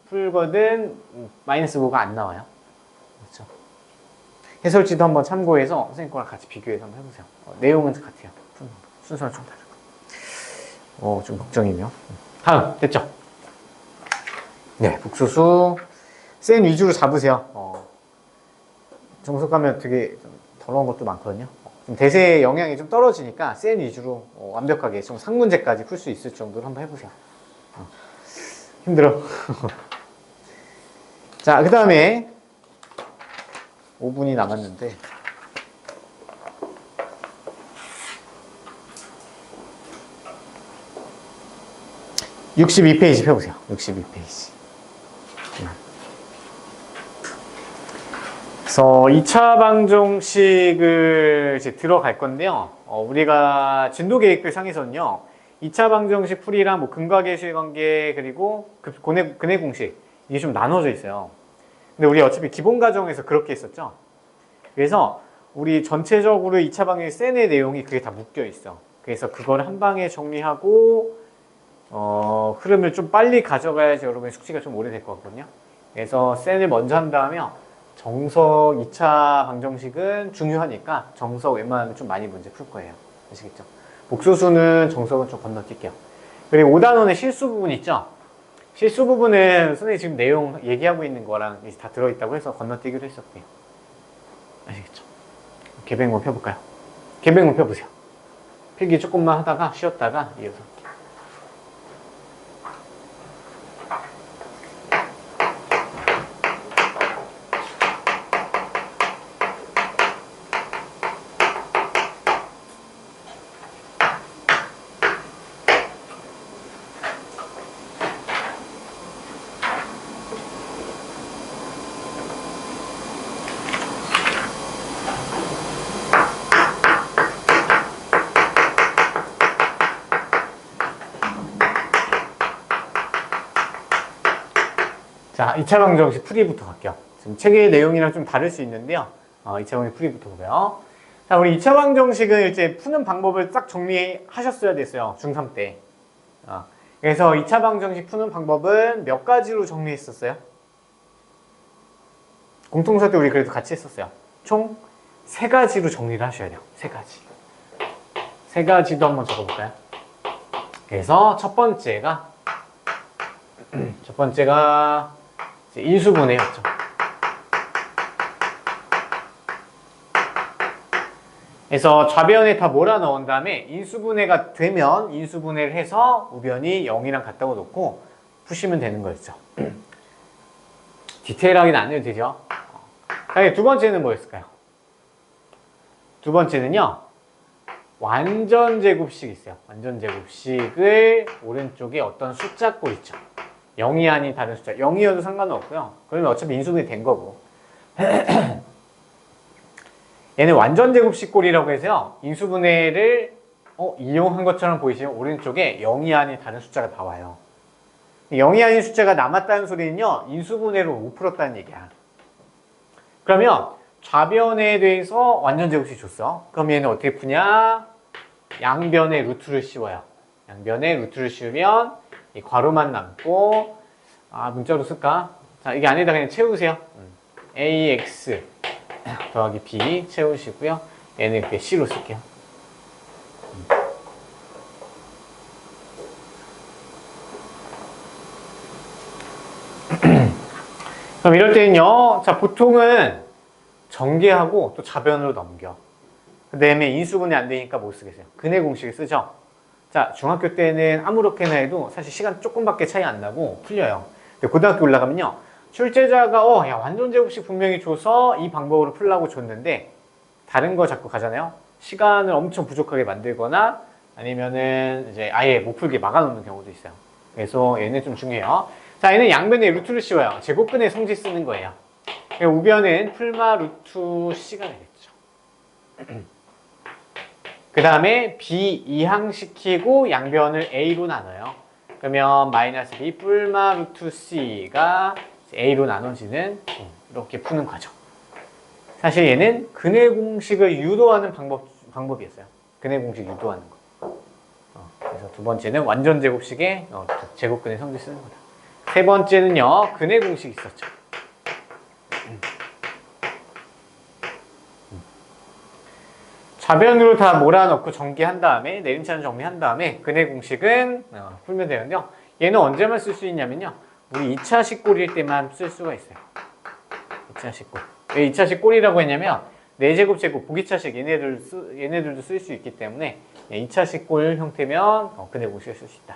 풀거든, 마이너스 5가 안 나와요. 그렇죠? 해설지도 한번 참고해서 선생님 거랑 같이 비교해서 한번 해보세요. 내용은 같아요. 순서는 좀 다르고. 좀 걱정이네요. 다음, 됐죠? 네, 복수수. 센 위주로 잡으세요. 정석 가면 되게 좀 더러운 것도 많거든요. 좀 대세의 영향이 좀 떨어지니까 센 위주로 완벽하게 좀 상문제까지 풀 수 있을 정도로 한번 해보세요. 힘들어. 자, 그 다음에 5분이 남았는데, (62페이지) 펴보세요. 62페이지. 그래서 2차 방정식을 이제 들어갈 건데요. 우리가 진도 계획표 상에서는요, 2차 방정식 풀이랑 뭐 근과계수의 관계, 그리고 근해 공식, 이게 좀 나눠져 있어요. 근데 우리 어차피 기본 과정에서 그렇게 했었죠. 그래서 우리 전체적으로 2차 방정식 센의 내용이 그게 다 묶여 있어. 그래서 그걸 한 방에 정리하고 흐름을 좀 빨리 가져가야지 여러분의 숙지가 좀 오래될 것 같거든요. 그래서 센을 먼저 한 다음에 정석 2차 방정식은 중요하니까 정석 웬만하면 좀 많이 문제 풀 거예요. 아시겠죠? 복수수는 정석은 좀 건너뛸게요. 그리고 5단원의 실수 부분 있죠? 실수 부분은 선생님 지금 내용 얘기하고 있는 거랑 다 들어있다고 해서 건너뛰기로 했었고요. 아시겠죠? 계백문 펴볼까요? 계백문 펴보세요. 필기 조금만 하다가 쉬었다가 이어서. 자, 2차 방정식 풀이부터 갈게요. 지금 책의 내용이랑 좀 다를 수 있는데요. 2차 방정식 풀이부터 보고요. 자, 우리 2차 방정식을 이제 푸는 방법을 딱 정리하셨어야 됐어요. 중3 때. 그래서 2차 방정식 푸는 방법은 몇 가지로 정리했었어요? 공통수학 때 우리 그래도 같이 했었어요. 총 3가지로 정리를 하셔야 돼요. 3가지. 3가지도 한번 적어볼까요? 그래서 첫 번째가 이제 인수분해였죠. 그래서 좌변에 다 몰아넣은 다음에 인수분해가 되면 인수분해를 해서 우변이 0이랑 같다고 놓고 푸시면 되는 거였죠. 디테일하게는 안 해도 되죠. 두 번째는 뭐였을까요? 두 번째는요, 완전 제곱식 있어요. 완전 제곱식을 오른쪽에 어떤 숫자꼴 있죠. 0이 아닌 다른 숫자. 0이어도 상관은 없고요. 그러면 어차피 인수분해 된 거고. 얘는 완전 제곱식 꼴이라고 해서요. 인수분해를 이용한 것처럼 보이시면 오른쪽에 0이 아닌 다른 숫자가 나와요. 0이 아닌 숫자가 남았다는 소리는요. 인수분해로 못 풀었다는 얘기야. 그러면 좌변에 대해서 완전 제곱식 줬어. 그럼 얘는 어떻게 푸냐? 양변에 루트를 씌워요. 양변에 루트를 씌우면 이 괄호만 남고, 문자로 쓸까? 자, 이게 안에다 그냥 채우세요. ax 더하기 b 채우시고요. 얘는 이렇게 c로 쓸게요. 그럼 이럴 때는요, 자, 보통은 전개하고 또 좌변으로 넘겨. 그 다음에 인수분해 안 되니까 못 쓰겠어요. 근해 공식을 쓰죠. 자, 중학교 때는 아무렇게나 해도 사실 시간 조금밖에 차이 안 나고 풀려요. 근데 고등학교 올라가면요, 출제자가 야, 완전 제곱식 분명히 줘서 이 방법으로 풀라고 줬는데 다른 거 자꾸 가잖아요. 시간을 엄청 부족하게 만들거나 아니면은 이제 아예 못 풀게 막아놓는 경우도 있어요. 그래서 얘는 좀 중요해요. 자, 얘는 양변에 루트를 씌워요. 제곱근의 성질 쓰는 거예요. 우변은 풀마 루트 C가 되겠죠. 그 다음에 B 이항시키고 양변을 A로 나눠요. 그러면 마이너스 B 풀마 루트 C가 A로 나눠지는 이렇게 푸는 과정. 사실 얘는 근해 공식을 유도하는 방법이었어요. 근해 공식 유도하는 거. 그래서 두 번째는 완전 제곱식의 제곱근의 성질 쓰는 거다. 세 번째는요, 근해 공식이 있었죠. 좌변으로 다 몰아넣고 전개한 다음에 내림차는 정리한 다음에 근해 공식은 풀면 되는데요. 얘는 언제만 쓸 수 있냐면요, 우리 2차식 꼴일 때만 쓸 수가 있어요. 2차식 꼴. 왜 2차식 꼴이라고 했냐면 4제곱, 제곱, 보기차식 얘네들도 쓸 수 있기 때문에 2차식 꼴 형태면 근해 공식을 쓸 수 있다.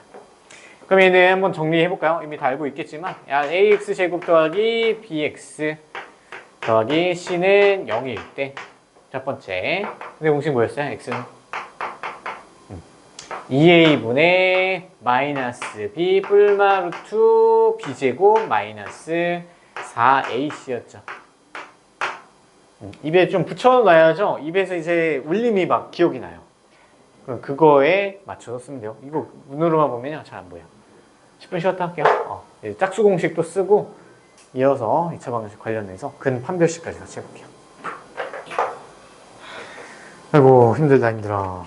그럼 얘는 한번 정리해볼까요? 이미 다 알고 있겠지만 ax 제곱 더하기 bx 더하기 c는 0일 때 첫 번째 근해 공식 뭐였어요? x는 2a분의 마이너스 b 뿔마 루트 b제곱 마이너스 4ac였죠. 입에 좀 붙여놔야죠. 입에서 이제 울림이 막 기억이 나요. 그럼 그거에 맞춰서 쓰면 돼요. 이거 눈으로만 보면요, 잘 안 보여. 10분 쉬었다 할게요. 짝수 공식도 쓰고 이어서 2차 방정식 관련해서 근 판별식까지 같이 해볼게요. 아이고, 힘들다 힘들어.